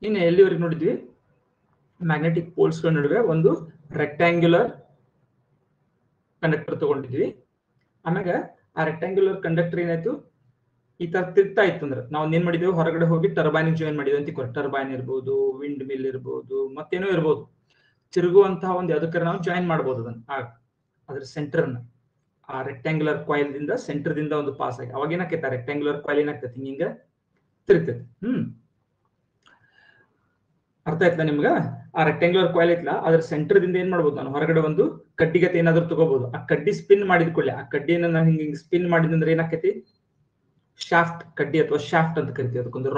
ಇನ್ನು ಎಲ್ಲಿವರೆಗೆ ನೋಡಿದ್ವಿ, ಮ್ಯಾಗ್ನೆಟಿಕ್ ಪೋಲ್ಸ್ಗಳ ನಡುವೆ ಒಂದು ರೆಕ್ಟ್ಯಾಂಗ್ಯುಲರ್ ಕಂಡಕ್ಟರ್ ತಗೊಂಡಿದ್ವಿ. ಆಮ್ಯಾಗ ಆ ರೆಕ್ಟ್ಯಾಂಗ್ಯುಲರ್ ಕಂಡಕ್ಟರ್ ಏನಾಯ್ತು, ಈ ತರ ತಿರ್ತಾ ಇತ್ತು ಅಂದ್ರೆ ನಾವು ಏನ್ ಮಾಡಿದ್ವಿ, ಹೊರಗಡೆ ಹೋಗಿ ಟರ್ಬೈನ್ ಜಾಯಿನ್ ಮಾಡಿದ್ವಿ ಅಂತ. ಟರ್ಬೈನ್ ಇರ್ಬೋದು, ವಿಂಡ್ ಮಿಲ್ ಇರ್ಬೋದು, ಮತ್ತೇನೋ ಇರ್ಬೋದು, ತಿರುಗುವಂತಹ ಒಂದು ಯಾವ್ದಕ್ಕಾರ ನಾವು ಜಾಯಿನ್ ಮಾಡ್ಬೋದು ಅದನ್ನ. ಅದ್ರ ಸೆಂಟರ್ನ ಆ ರೆಕ್ಟ್ಯಾಂಗ್ಯುಲರ್ ಕಾಯಿಲ್ ದಿಂದ ಸೆಂಟರ್ದಿಂದ ಒಂದು ಪಾಸ್ ಆಗಿ ಅವಾಗ ಏನಾಕೈತೆ, ರೆಕ್ಟ್ಯಾಂಗ್ಯುಲರ್ ಕಾಯಿಲ್ ಏನಾಗ್ತೈತಿ, ಹಿಂಗ ತಿರುಗ್ತೈತಿ. ಅರ್ಥ ಆಯ್ತಾ ನಿಮ್ಗ? ಆ ರೆಕ್ಟ್ಯಾಂಗ್ಯುಲರ್ ಕಾಯಿಲ್ ಐತ್ಲಾ, ಅದ್ರ ಸೆಂಟರ್ ದಿಂದ ಏನ್ ಮಾಡ್ಬೋದು, ನಾನು ಹೊರಗಡೆ ಒಂದು ಕಡ್ಡಿಗತೆ ಏನಾದ್ರು ತಗೋಬಹುದು. ಆ ಕಡ್ಡಿ ಸ್ಪಿನ್ ಮಾಡಿದ ಕೂಡಲೇ ಆ ಕಡ್ಡಿಯನ್ನ ನಾನು ಹಿಂಗ ಸ್ಪಿನ್ ಮಾಡಿದ್ರೆ ಏನಾಕೈತಿ, ಶಾಫ್ಟ್ ಕಡ್ಡಿ ಅಥವಾ ಶಾಫ್ಟ್ ಅಂತ ಕರಿತೀವಿ. ಅದಕ್ಕೊಂದು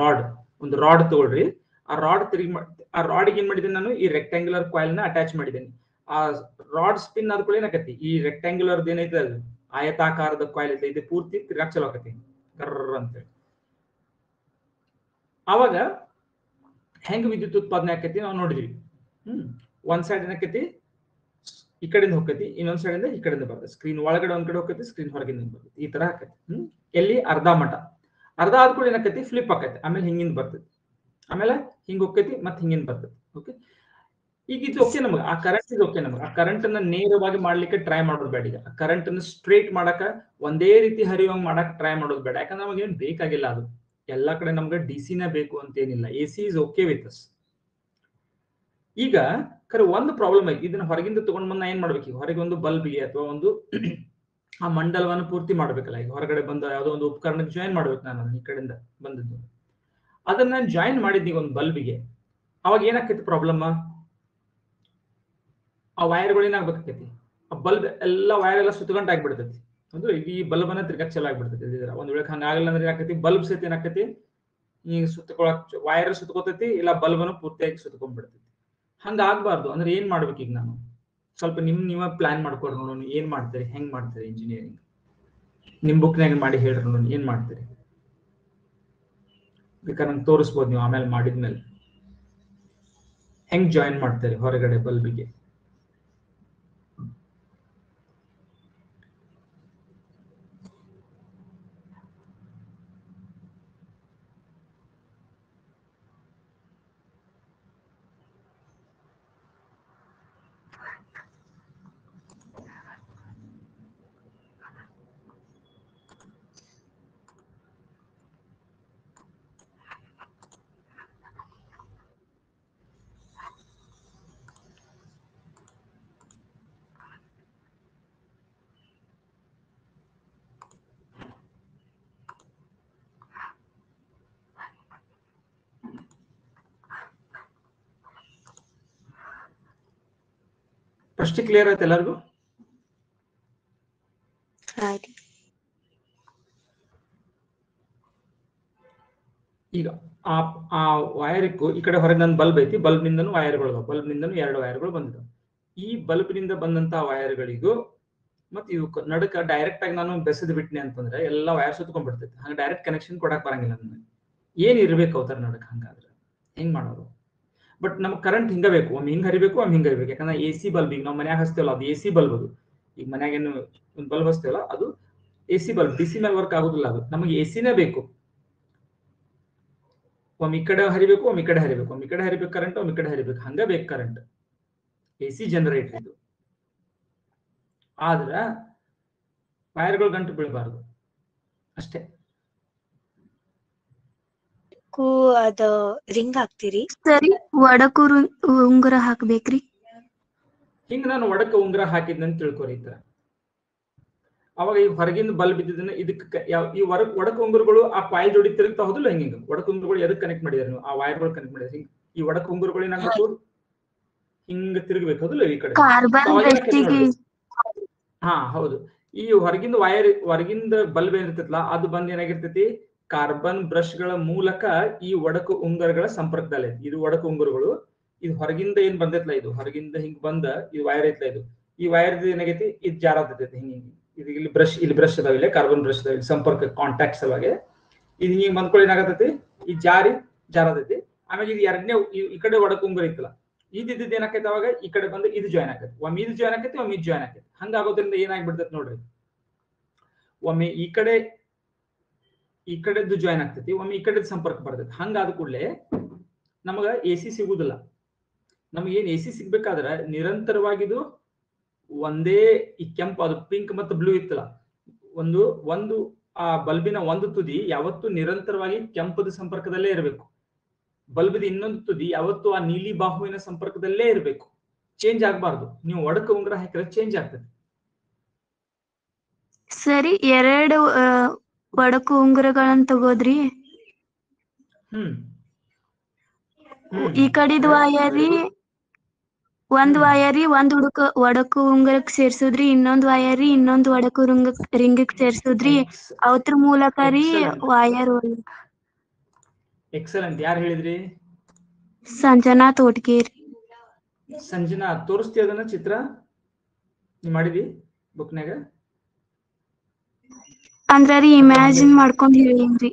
ರಾಡ್ ತಗೊಳ್ರಿ. ಆ ರಾಡ್ ಆ ರಾಡ್ಗೆ ಏನ್ ಮಾಡಿದ್ದೀನಿ ನಾನು, ಈ ರೆಕ್ಟ್ಯಾಂಗ್ಯುಲರ್ ಕಾಯಿಲ್ ನ ಅಟ್ಯಾಚ್ ಮಾಡಿದ್ದೀನಿ. ಆ ರಾಡ್ ಸ್ಪಿನ್ ಆದ ಕೂಡ ಏನಾಕತಿ, ಈ ರೆಕ್ಟ್ಯಾಂಗ್ಯುಲರ್ ಏನೈತೆ ಅದು ಆಯತಾಕಾರದ ಕಾಯಿಲ್ ಐತೆ, ಇದು ಪೂರ್ತಿ ತಿರ್ಗಾಕ್ ಚಲೋ ಆಕತಿ ಕರ್ರ ಅಂತೇಳಿ. ಅವಾಗ ಹೆಂಗ್ ವಿದ್ಯುತ್ ಉತ್ಪಾದನೆ ಆಕತಿ ನಾವು ನೋಡಿದ್ವಿ. ಒಂದ್ ಸೈಡ್ ಏನಕತಿ ಈ ಕಡೆಯಿಂದ ಹೋಗತಿ, ಇನ್ನೊಂದ್ ಸೈಡ್ ಇಂದ ಈ ಕಡೆಯಿಂದ ಬರ್ತದೆ. ಸ್ಕ್ರೀನ್ ಒಳಗಡೆ ಒಂದ್ ಕಡೆ ಹೋಗತಿ, ಸ್ಕ್ರೀನ್ ಹೊರಗಿಂದ ಬರ್ತದೆ. ಈ ತರ ಆಕತಿ. ಎಲ್ಲಿ ಅರ್ಧ ಮಟ, ಅರ್ಧ ಆದ ಕೂಡ ಏನಾಕತಿ, ಫ್ಲಿಪ್ ಆಕತಿ. ಆಮೇಲೆ ಹಿಂಗಿಂದ ಬರ್ತದೆ, ಆಮೇಲೆ ಹಿಂಗ್ ಹೋಗತಿ, ಮತ್ತೆ ಹಿಂಗಿಂದ ಬರ್ತದೆ. ಓಕೆ, ಈಗ ಇದು ಓಕೆ ನಮಗೆ, ಆ ಕರೆಂಟ್ ಇದು ಓಕೆ ನಮಗೆ. ಆ ಕರೆಂಟ್ ಅನ್ನ ನೇರವಾಗಿ ಮಾಡ್ಲಿಕ್ಕೆ ಟ್ರೈ ಮಾಡೋದು ಬೇಡ. ಈಗ ಕರೆಂಟ್ ಅನ್ನು ಸ್ಟ್ರೇಟ್ ಮಾಡಕ ಒಂದೇ ರೀತಿ ಹರಿಯುವಂಗ್ ಮಾಡಕ್ ಟ್ರೈ ಮಾಡೋದು ಬೇಡ. ಯಾಕಂದ್ರೆ ನಮಗೆ ಏನ್ ಬೇಕಾಗಿಲ್ಲ ಅದು. ಎಲ್ಲಾ ಕಡೆ ನಮ್ಗೆ ಡಿಸಿನ ಬೇಕು ಅಂತ ಏನಿಲ್ಲ. AC is okay with us. ಈಗ ಖರೆ ಒಂದು ಪ್ರಾಬ್ಲಮ್ ಐತಿ, ಇದನ್ನ ಹೊರಗಿಂದ ತಗೊಂಡ್ ಬಂದ ಏನ್ ಮಾಡ್ಬೇಕು, ಈಗ ಹೊರಗೆ ಒಂದು ಬಲ್ಬ್ಗೆ ಅಥವಾ ಒಂದು ಆ ಮಂಡಲವನ್ನು ಪೂರ್ತಿ ಮಾಡ್ಬೇಕಲ್ಲ. ಈಗ ಹೊರಗಡೆ ಬಂದ ಯಾವುದೋ ಒಂದು ಉಪಕರಣಕ್ಕೆ ಜಾಯಿನ್ ಮಾಡ್ಬೇಕು ನಾನು, ಈ ಕಡೆಯಿಂದ ಬಂದದ್ದು ಅದನ್ನ ನಾನು ಜಾಯಿನ್ ಮಾಡಿದ್ನಿ ಒಂದು ಬಲ್ಬ್ಗೆ. ಅವಾಗ ಏನಾಕೈತಿ ಪ್ರಾಬ್ಲಮ್, ಆ ವೈರ್ಗಳು ಏನಾಗ್ಬೇಕಾಕೈತಿ, ಆ ಬಲ್ಬ್ ಎಲ್ಲ ವೈರ್ ಎಲ್ಲ ಸುತ್ತಗಂಟ ಆಗ್ಬಿಡ್ತೈತಿ. ಅಂದ್ರೆ ಈ ಬಲ್ಬ್ ಅನ್ನ ತಿರ್ಗಾಕ್ ಚಲೋ ಆಗ್ಬಿಡ್ತೈತಿ. ಒಂದ್ ವೇಳೆ ಹಂಗಾಗಲ್ಲ ಅಂದ್ರೆ ಏನಾಕೈತಿ, ಬಲ್ಬ್ ಸಹಿತ ಏನಾಕೈತಿ, ಈಗ ಸುತ್ತಕೊಳಕ್ ವೈರ್ ಸುತ್ತಕೋತೈತಿ, ಇಲ್ಲ ಬಲ್ಬ್ ಅನ್ನು ಪೂರ್ತಿಯಾಗಿ ಸುತ್ತಕೊಂಡ್ಬಿಡ್ತೈತಿ. ಹಂಗ ಆಗ್ಬಾರ್ದು ಅಂದ್ರೆ ಏನ್ ಮಾಡ್ಬೇಕು, ಈಗ ನಾನು ಸ್ವಲ್ಪ ನೀವ ಪ್ಲಾನ್ ಮಾಡ್ಕೊಡ್ರಿ ನೋಡೋಣ. ಏನ್ ಮಾಡ್ತೀರಿ, ಹೆಂಗ್ ಮಾಡ್ತೀರಿ ಇಂಜಿನಿಯರಿಂಗ್, ನಿಮ್ ಬುಕ್ನಾಗ ಮಾಡಿ ಹೇಳ್ರಿ ನೋಡೋಣ, ಏನ್ ಮಾಡ್ತೀರಿ. ಬೇಕಾದ್ರೆ ನಂಗೆ ತೋರಿಸ್ಬೋದು ನೀವು ಆಮೇಲೆ ಮಾಡಿದ್ಮೇಲೆ ಹೆಂಗ್ ಜಾಯಿನ್ ಮಾಡ್ತೀರಿ ಹೊರಗಡೆ ಬಲ್ಬಿಗೆ. ಪ್ರಶ್ನೆ ಕ್ಲಿಯರ್ ಆಯ್ತು ಎಲ್ಲರಿಗೂ? ಈಗ ಆ ವೈರ್ಗೂ ಈ ಕಡೆ ಹೊರಗೆ ನನ್ನ ಬಲ್ಬ್ ಐತಿ, ಬಲ್ಬ್ ನಿಂದನು ವೈರ್ಗಳು, ಬಲ್ಬ್ ನಿಂದನು 2 ವೈರ್ಗಳು ಬಂದಿದ್ದಾವೆ. ಈ ಬಲ್ಬ್ ನಿಂದ ಬಂದಂತ ವೈರ್ಗಳಿಗೂ ಮತ್ತೆ ಇವು ನಡಕ ಡೈರೆಕ್ಟ್ ಆಗಿ ನಾನು ಬೆಸದ್ ಬಿಟ್ನಿ ಅಂತಂದ್ರೆ ಎಲ್ಲ ವೈರ್ ಸುತ್ಕೊಂಡ್ಬಿಡ್ತೈತಿ. ಹಂಗ ಡೈರೆಕ್ಟ್ ಕನೆಕ್ಷನ್ ಕೊಡಕ್ ಬರಂಗಿಲ್ಲ ನನಗೆ. ಏನ್ ಇರ್ಬೇಕು ಅವತರ ನಡಕ್, ಹಂಗಾದ್ರೆ ಹೆಂಗ್ ಮಾಡೋದು? ಬಟ್ ನಮ್ಗೆ ಕರೆಂಟ್ ಹಿಂಗ ಬೇಕು, ಒಮ್ಮೆ ಹಿಂಗ್ ಹರಿಬೇಕು, ಒಮ್ಮೆ ಹಿಂಗ ಹರಿಬೇಕು. ಯಾಕಂದ್ರೆ ಎಸಿ ಬಲ್ಬ್ ಈಗ ನಾವು ಮನ್ಯಾಗ ಹಚ್ತೇವಲ್ಲ, ಅದು ಎಸಿ ಬಲ್ಬ್. ಅದು ಈಗ ಮನ್ಯಾಗ ಏನು ಒಂದು ಬಲ್ಬ್ ಹಚ್ತೇವಲ್ಲ, ಅದು ಎಸಿ ಬಲ್ಬ್. ಡಿಸಿ ಮೇಲೆ ವರ್ಕ್ ಆಗುದಿಲ್ಲ ಅದು. ನಮಗೆ ಎಸಿನೇ ಬೇಕು. ಒಮ್ಮೆ ಈ ಕಡೆ ಹರಿಬೇಕು, ಒಮ್ಮೆ ಈ ಕಡೆ ಹರಿಬೇಕು, ಒಮ್ಮೆ ಈ ಕಡೆ ಹರಿಬೇಕು ಕರೆಂಟ್, ಒಮ್ಮೆ ಈ ಕಡೆ ಹರಿಬೇಕು, ಹಂಗ ಬೇಕು ಕರೆಂಟ್. ಎಸಿ ಜನರೇಟರ್ ಇದು. ಆದ್ರ ವೈರ್ಗಳು ಗಂಟು ಬೀಳಬಾರ್ದು ಅಷ್ಟೇ. ಅದ ರಿಂಗ್ ಹಾಕ್ತಿರಿ? ಸರಿ, ಒಡಕು ಉಂಗುರ ಹಾಕ್ಬೇಕ್ರಿ? ಹಿಂಗ ನಾನು ಒಡಕ ಉಂಗುರ ಹಾಕಿದ್ನಂತ ತಿಳ್ಕೊರಿ. ಈ ತರ ಅವಾಗ ಈ ಹೊರಗಿಂದ ಬಲ್ಬ್ ಇದ್ದಿದ್ದನ್ನ ಇದಕ್ಕೆ ಈ ಒಡಕ ಉಂಗುರಗಳು ಆ ಕಾಯಿಲ್ ಜೋಡಿ ತಿರುಗ್ತಾ ಹೋದಿಲ್ಲ. ಹಿಂಗ ಒಡಕ ಉಂಗುರಗಳು ಎದಕ್ಕೆ ಕನೆಕ್ಟ್ ಮಾಡಿದಾರೆ ನೀವು? ಆ ವೈರ್ಗಳು ಕನೆಕ್ಟ್ ಮಾಡಿದಾರೆ. ಈ ಒಡಕ ಉಂಗುರಗಳು ಏನಾಗಬೇಕು, ಹಿಂಗ ತಿರುಗಬೇಕು ಹೌದಿಲ್ಲ ಈ ಕಡೆ. ಹಾ ಹೌದು. ಈ ಹೊರಗಿಂದ ಹೊರಗಿಂದ ಬಲ್ಬ್ ಏನಿರ್ತೈತಲ್ಲ, ಅದು ಬಂದ್ ಏನಾಗಿರ್ತೈತಿ, ಕಾರ್ಬನ್ ಬ್ರಷ್ ಗಳ ಮೂಲಕ ಈ ಒಡಕು ಉಂಗುರಗಳ ಸಂಪರ್ಕದಲ್ಲಿ. ಇದು ಒಡಕು ಉಂಗುರಗಳು. ಇದು ಹೊರಗಿಂದ ಏನ್ ಬಂದೈತ್ಲ, ಇದು ಹೊರಗಿಂದ ಹಿಂಗ್ ಬಂದ ಇದು ವೈರ್ ಐತ್ಲ, ಈ ವೈರ್ ಏನಾಗೈತಿ, ಇದು ಜಾರತೈತಿ ಹಿಂಗ. ಇದು ಇಲ್ಲಿ ಬ್ರಷ್ ಅದಾವ, ಇಲ್ಲೇ ಕಾರ್ಬನ್ ಬ್ರಷ್ ಅದಾವ, ಇಲ್ಲಿ ಸಂಪರ್ಕ ಕಾಂಟ್ಯಾಕ್ಟ್ ಸಲುವಾಗಿ ಇದು ಹಿಂಗ್ ಬಂದ್ಕೊಳ್ಳಿ ಏನಾಗತೈತಿ, ಈ ಜಾರತೈತಿ. ಆಮೇಲೆ ಇದು ಎರಡನೇ ಈ ಕಡೆ ಒಡಕು ಉಂಗುರ ಐತಲ್ಲ, ಇದಿದ್ದು ಏನಾಕೈತಿ, ಅವಾಗ ಈ ಕಡೆ ಬಂದು ಇದು ಜಾಯ್ನ್ ಆಕೈತಿ. ಒಮ್ಮೆ ಇದು ಜಾಯ್ನ್ ಆಕೈತಿ, ಒಮ್ಮೆ ಇದು ಜಾಯ್ನ್ ಆಕೈತಿ. ಹಂಗಾಗೋದ್ರಿಂದ ಏನಾಗ್ಬಿಡ್ತೈತಿ ನೋಡ್ರಿ, ಒಮ್ಮೆ ಈ ಕಡೆ ಈ ಕಡೆದ್ದು ಜಾಯಿನ್ ಆಗ್ತೈತಿ, ಒಮ್ಮೆ ಈ ಕಡೆ ಸಂಪರ್ಕ ಬರ್ತೈತಿ. ಹಂಗಾದ ಕೂಡಲೇ ನಮಗ AC ಸಿಗುದಿಲ್ಲ. ನಮಗೇನ್ AC ಸಿಗ್ಬೇಕಾದ್ರೆ ನಿರಂತರವಾಗಿದು ಒಂದೇ ಈ ಕೆಂಪು, ಅದು ಪಿಂಕ್ ಮತ್ತು ಬ್ಲೂ ಇತ್ತಲ್ಲ, ಒಂದು ಆ ಬಲ್ಬಿನ ಒಂದು ತುದಿ ಯಾವತ್ತು ನಿರಂತರವಾಗಿ ಕೆಂಪದ ಸಂಪರ್ಕದಲ್ಲೇ ಇರಬೇಕು. ಬಲ್ಬಿದ ಇನ್ನೊಂದು ತುದಿ ಯಾವತ್ತು ಆ ನೀಲಿ ಬಾಹುವಿನ ಸಂಪರ್ಕದಲ್ಲೇ ಇರಬೇಕು, ಚೇಂಜ್ ಆಗಬಾರ್ದು. ನೀವು ಒಡಕ ಉಂಗುರ ಹಾಕಿದ್ರೆ ಚೇಂಜ್ ಆಗ್ತದೆ. ಸರಿ, 2 ಒಡಕು ಉಂಗುರಗಳನ್ನ ತಗೋದ್ರಿ. ಈ ಕಡಿದ್ ವಾಯರಿ ಒಂದ್ ವಾಯರಿ ಒಂದ್ ಒಡಕು ಉಂಗುರಕ್ ಸೇರ್ಸುದ್ರಿ, ಇನ್ನೊಂದ್ ವಾಯರಿ ಇನ್ನೊಂದ್ ಒಡಕು ರಿಂಗಕ್ ಸೇರ್ಸುದ್ರಿ. ಅವತ್ರ ಮೂಲಕ ರೀ ವಾಯರ್. ಎಕ್ಸಲೆಂಟ್. ಯಾರು ಹೇಳಿದ್ರಿ? ಸಂಜನಾ ತೋಟ್ಗೇರಿ. ಸಂಜನಾ, ತೋರಿಸ್ತೀಯ ಅದನ್ನ ಚಿತ್ರ? ನೀ ಮಾಡಿದಿ ಬುಕ್ನಾಗ? ಅಂದ್ರ ರೀ ಇಮ್ಯಾಜಿನ್ ಮಾಡ್ಕೊಂಡ್ ಹೇಳಿನ್ರಿ.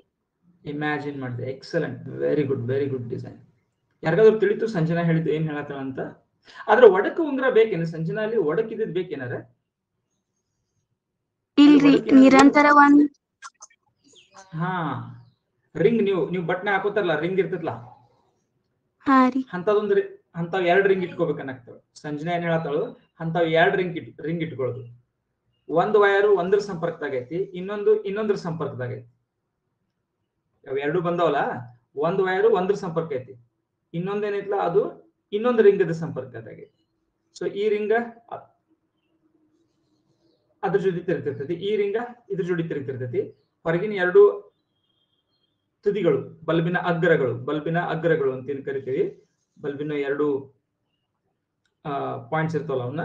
ಇಮ್ಯಾಜಿನ್ ಮಾಡಿದೆ. Excellent, very good design. ಯಾರಿಗಾದ್ರು ತಿಳಿತು ಸಂಜನಾ ಹೇಳಿದ್ದು ಏನ್ ಹೇಳತ್ತಾಳ ಅಂತ? ಆದ್ರೆ ಒಡಕು ಉಂಗುರ ಬೇಕೇನು ಸಂಜನಾ? ಅಲ್ಲಿ ಒಡಕಿದ್ ಬೇಕೇನಾರ? ಇಲ್ರಿ, ನಿರಂತರ ಹಾ, ರಿಂಗ್ ನೀವು ಬಟ್ನ ಹಾಕೋತಾರಲ್ಲ, ರಿಂಗ್ ಇರ್ತೈತಲ್ಲ, ಹಾ ರೀ, ಅಂತಾವ್ 2 ರಿಂಗ್ ಇಟ್ಕೋಬೇಕನ್ನಾಗ್ತಾವ. ಸಂಜನಾ ಏನ್ ಹೇಳತ್ತಾಳು? ಅಂತಾವ್ 2 ರಿಂಗ್ ಇಟ್ಕೊಳ್ಳೋದು. ಒಂದು ವಯರು ಒಂದ್ರ ಸಂಪರ್ಕದಾಗೈತಿ, ಇನ್ನೊಂದ್ರ ಸಂಪರ್ಕದಾಗೈತಿ. ಅವ್ 2 ಬಂದವಲ್ಲ, ಒಂದು ವಯರು ಒಂದ್ರ ಸಂಪರ್ಕ ಐತಿ, ಇನ್ನೊಂದೇನೈತ್ಲ ಅದು ಇನ್ನೊಂದು ರಿಂಗದ ಸಂಪರ್ಕದಾಗೈತಿ. ಸೊ ಈ ರಿಂಗ ಅದ್ರ ಜೊತೆ ತಿರುಗ್ತಿರ್ತೈತಿ, ಈ ರಿಂಗ ಇದ್ರ ಜೋಡಿ ತಿರುಗ್ತಿರ್ತೈತಿ. ಹೊರಗಿನ 2 ತುದಿಗಳು ಬಲ್ಬಿನ ಅಗ್ರಗಳು ಅಂತ ಏನ್ ಕರಿತೀವಿ, ಬಲ್ಬಿನ 2 ಪಾಯಿಂಟ್ಸ್ ಇರ್ತಾವಲ್ಲ, ಅವನ್ನ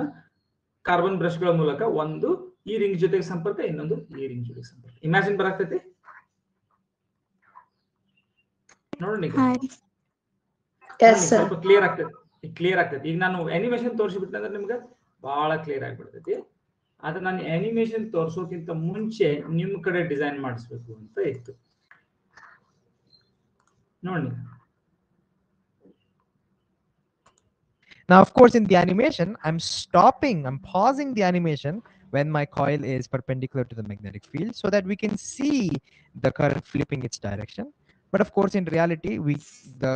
ಕಾರ್ಬನ್ ಬ್ರಷ್ಗಳ ಮೂಲಕ ಒಂದು ಈ ರಿಂಗ್ ಜೊತೆಗೆ ಸಂಪರ್ಕ, ಇನ್ನೊಂದು ಈ ರಿಂಗ್ ಜೊತೆಗೆ ಸಂಪರ್ಕ. ಇಮ್ಯಾಜಿನ್ ಬರಾಕ್ತೈತಿ ನೋಡಿ. ಸ್ವಲ್ಪ ಕ್ಲಿಯರ್ ಆಗ್ತೈತಿ. ಈಗ ನಾನು ಅನಿಮೇಷನ್ ತೋರಿಸ್ಬಿಟ್ಟೆ ಅಂದ್ರೆ ನಿಮ್ಗೆ ಬಹಳ ಕ್ಲಿಯರ್ ಆಗಿಬಿಡ್ತೈತಿ. ಆದ್ರೆ ನಾನು ಅನಿಮೇಷನ್ ತೋರ್ಸೋಕ್ಕಿಂತ ಮುಂಚೆ ನಿಮ್ ಕಡೆ ಡಿಸೈನ್ ಮಾಡಿಸ್ಬೇಕು ಅಂತ ಇತ್ತು ನೋಡಿ. Now, of course, in the animation, I'm pausing the animation when my coil is perpendicular to the magnetic field so that we can see the current flipping its direction. But of course, in reality, the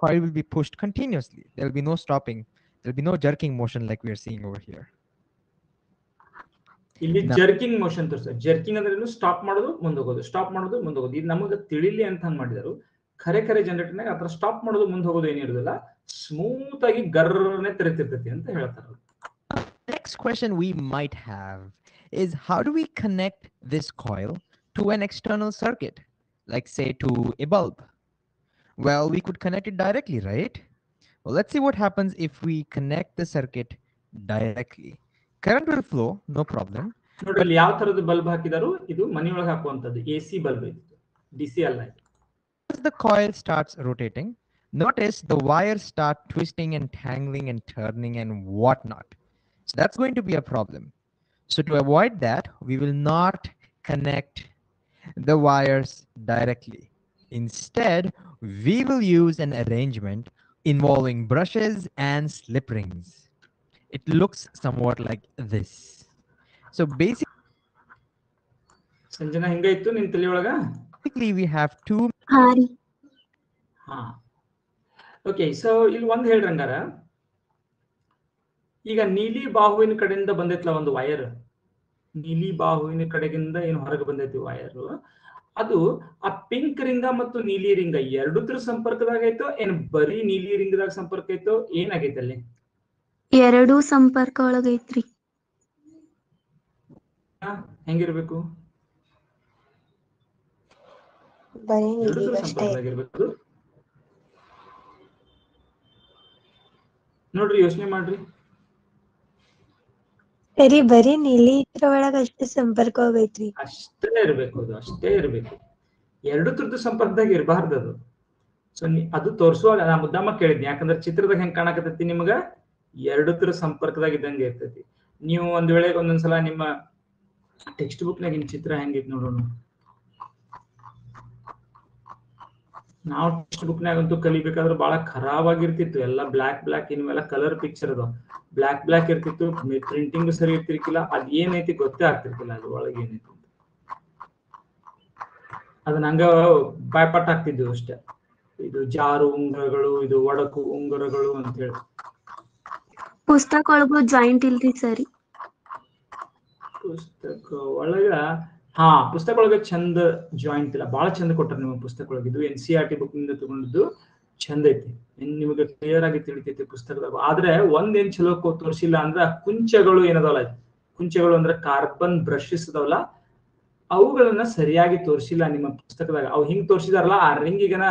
coil will be pushed continuously. There will be no stopping. There will be no jerking motion like we are seeing over here. ಇಲ್ಲಿ jerking motion ತೋರಿಸ. Jerking ಅಂದ್ರೆ stop ಮಾಡೋದು ಮುಂದೆ ಹೋಗೋದು, stop ಮಾಡೋದು ಮುಂದೆ ಹೋಗೋದು. ಇದು ನಮಗೆ ತಿಳಿಲಿ ಅಂತ ಹಂಗ್ ಮಾಡಿದರು. ಖರೆ ಜನರೇಟರ್ನಾಗ ಆತರ ಸ್ಟಾಪ್ ಮಾಡೋದು ಮುಂದೆ ಹೋಗೋದು ಏನಿರೋದಿಲ್ಲ, ಸ್ಮೂತ್ ಆಗಿ ಗರ್ರನೆ ತಿರುಗ್ತಿರ್ತೈತಿ ಅಂತ ಹೇಳ್ತಾರೆ. Next question we might have is, how do we connect this coil to an external circuit, like say to a bulb? Well, we could connect it directly, right? Well, let's see what happens if we connect the circuit directly. Current will flow, no problem. ನೋಡ್ರಿ ಯಾವ ತರದ bulb ಹಾಕಿದಾರು, ಇದು ಮನೆಯೊಳಗೆ ಹಾಕುವಂತದ್ದು AC bulb ಇದು, DC ಅಲ್ಲ. As the coil starts rotating, notice the wires start twisting and tangling and turning and whatnot. So that's going to be a problem. So to avoid that, we will not connect the wires directly. Instead, we will use an arrangement involving brushes and slip rings. It looks somewhat like this. So basically, Sanjana ಹಿಂಗಾಯ್ತು ನಿನ್ ತಲೆಯೊಳಗ? we have 2. Okay, so ಇಲ್ಲಿ ಒಂದು ಹೇಳ್ರಂಗಾರ, ಈಗ ನೀಲಿ ಬಾಹುವಿನ ಕಡೆಯಿಂದ ಬಂದೈತ್ಲ ಒಂದು wire, ನೀಲಿ ಬಾಹುವಿನ ಕಡೆಗಿಂದ ಏನು ಹೊರಗೆ ಬಂದೈತಿ ವೈರ್, ಅದು ಆ ಪಿಂಕ್ ರಿಂಗ ಮತ್ತು ನೀಲಿ ರಿಂಗ ಎರಡೂದ್ರ ಸಂಪರ್ಕದಾಗ ಐತೋ ಏನ್ ಬರೀ ನೀಲಿ ರಿಂಗದಾಗ ಸಂಪರ್ಕ ಐತೋ, ಏನಾಗೈತೆ ಅಲ್ಲಿ? ಎರಡೂ ಸಂಪರ್ಕ ಒಳಗೈತ್ರಿ. ಹೆಂಗಿರ್ಬೇಕು? ಸಂಪರ್ಕದಾಗಿರ್ಬೇಕು ನೋಡ್ರಿ, ಯೋಚನೆ ಮಾಡ್ರಿ. ಬರೀ ನೀಲಿ ಇದ್ರ ಒಳಗ ಅಷ್ಟೇ ಸಂಪರ್ಕ ಹೋಗೈತ್ರಿ. ಅಷ್ಟೇ ಇರ್ಬೇಕು, ಅದು ಅಷ್ಟೇ ಇರ್ಬೇಕು. ಎರಡು ತರದ ಸಂಪರ್ಕದಾಗ ಇರಬಾರ್ದು ಅದು. ಸೊ ಅದು ತೋರಿಸುವಾಗ ನಾ ಮುದ್ದಮ್ಮ ಕೇಳಿದ್ನಿ, ಯಾಕಂದ್ರೆ ಚಿತ್ರದಾಗ ಹೆಂಗ್ ಕಾಣಕತ್ತೈತಿ ನಿಮ್ಗ, ಎರಡು ತರ ಸಂಪರ್ಕದಾಗ ಇದ್ದಂಗೆ ಇರ್ತೈತಿ. ನೀವು ಒಂದ್ ವೇಳೆ ಒಂದೊಂದ್ಸಲ ನಿಮ್ಮ ಟೆಕ್ಸ್ಟ್ ಬುಕ್ ನಾಗಿನ ಚಿತ್ರ ಹೆಂಗೈತಿ ನೋಡೋಣ. ನಾವು ಟೆಕ್ಸ್ಟ್ ಬುಕ್ ನಾಗಂತೂ ಕಲಿಬೇಕಾದ್ರೆ ಬಹಳ ಖರಾಬ್ ಆಗಿರ್ತಿತ್ತು, ಎಲ್ಲ ಬ್ಲಾಕ್ ಇನ್ವೆಲ್ಲ ಕಲರ್ ಪಿಕ್ಚರ್ ಅದು ಬ್ಲಾಕ್ ಇರ್ತಿತ್ತು, ಪ್ರಿಂಟಿಂಗ್ ಸರಿ ಇರ್ತಿರ್ಕಿಲ್ಲ, ಅದ್ ಏನೈತಿ ಗೊತ್ತೇ ಆಗ್ತಿರ್ಕಿಲ್ಲ ಅದು ಒಳಗೆ ಏನೈತಿ. ಅದನ್ನ ಹಂಗ ಬಾಯ್ಪಾಟ್ ಹಾಕ್ತಿದ್ವಿ ಅಷ್ಟೇ. ಇದು ಜಾರು ಉಂಗುರಗಳು, ಇದು ಒಡಕು ಉಂಗುರಗಳು ಅಂತ ಹೇಳಿ. ಪುಸ್ತಕ ಒಳಗೂ ಜಾಯಿಂಟ್ ಇಲ್ರಿ ಸರಿ. ಪುಸ್ತಕ ಒಳಗ ಪುಸ್ತಕ ಒಳಗ ಚಂದ ಜಾಯಿಂಟ್ ಇಲ್ಲ, ಬಹಳ ಚಂದ ಕೊಟ್ಟಾರ ನಿಮಗೆ ಪುಸ್ತಕ ಒಳಗೆ. ಇದು NCERT ಬುಕ್ ನಿಂದ ತಗೊಂಡಿದ್ದು ಚಂದ ಐತಿ, ನಿಮಗೆ ಕ್ಲಿಯರ್ ಆಗಿ ತಿಳಿತೈತಿ ಪುಸ್ತಕದಾಗ. ಆದ್ರೆ ಒಂದೇನ್ ಚಲೋ ತೋರಿಸಿಲ್ಲ ಅಂದ್ರ ಕುಂಚಗಳು ಏನದವಲ್ಲ, ಕುಂಚಗಳು ಅಂದ್ರೆ ಕಾರ್ಬನ್ ಬ್ರಷಸ್ ಅದಾವಲ್ಲ, ಅವುಗಳನ್ನ ಸರಿಯಾಗಿ ತೋರಿಸಿಲ್ಲ ನಿಮ್ಮ ಪುಸ್ತಕದಾಗ. ಅವು ಹಿಂಗ್ ತೋರಿಸಿದಾರಲ್ಲ, ಆ ರಿಂಗಿಗನ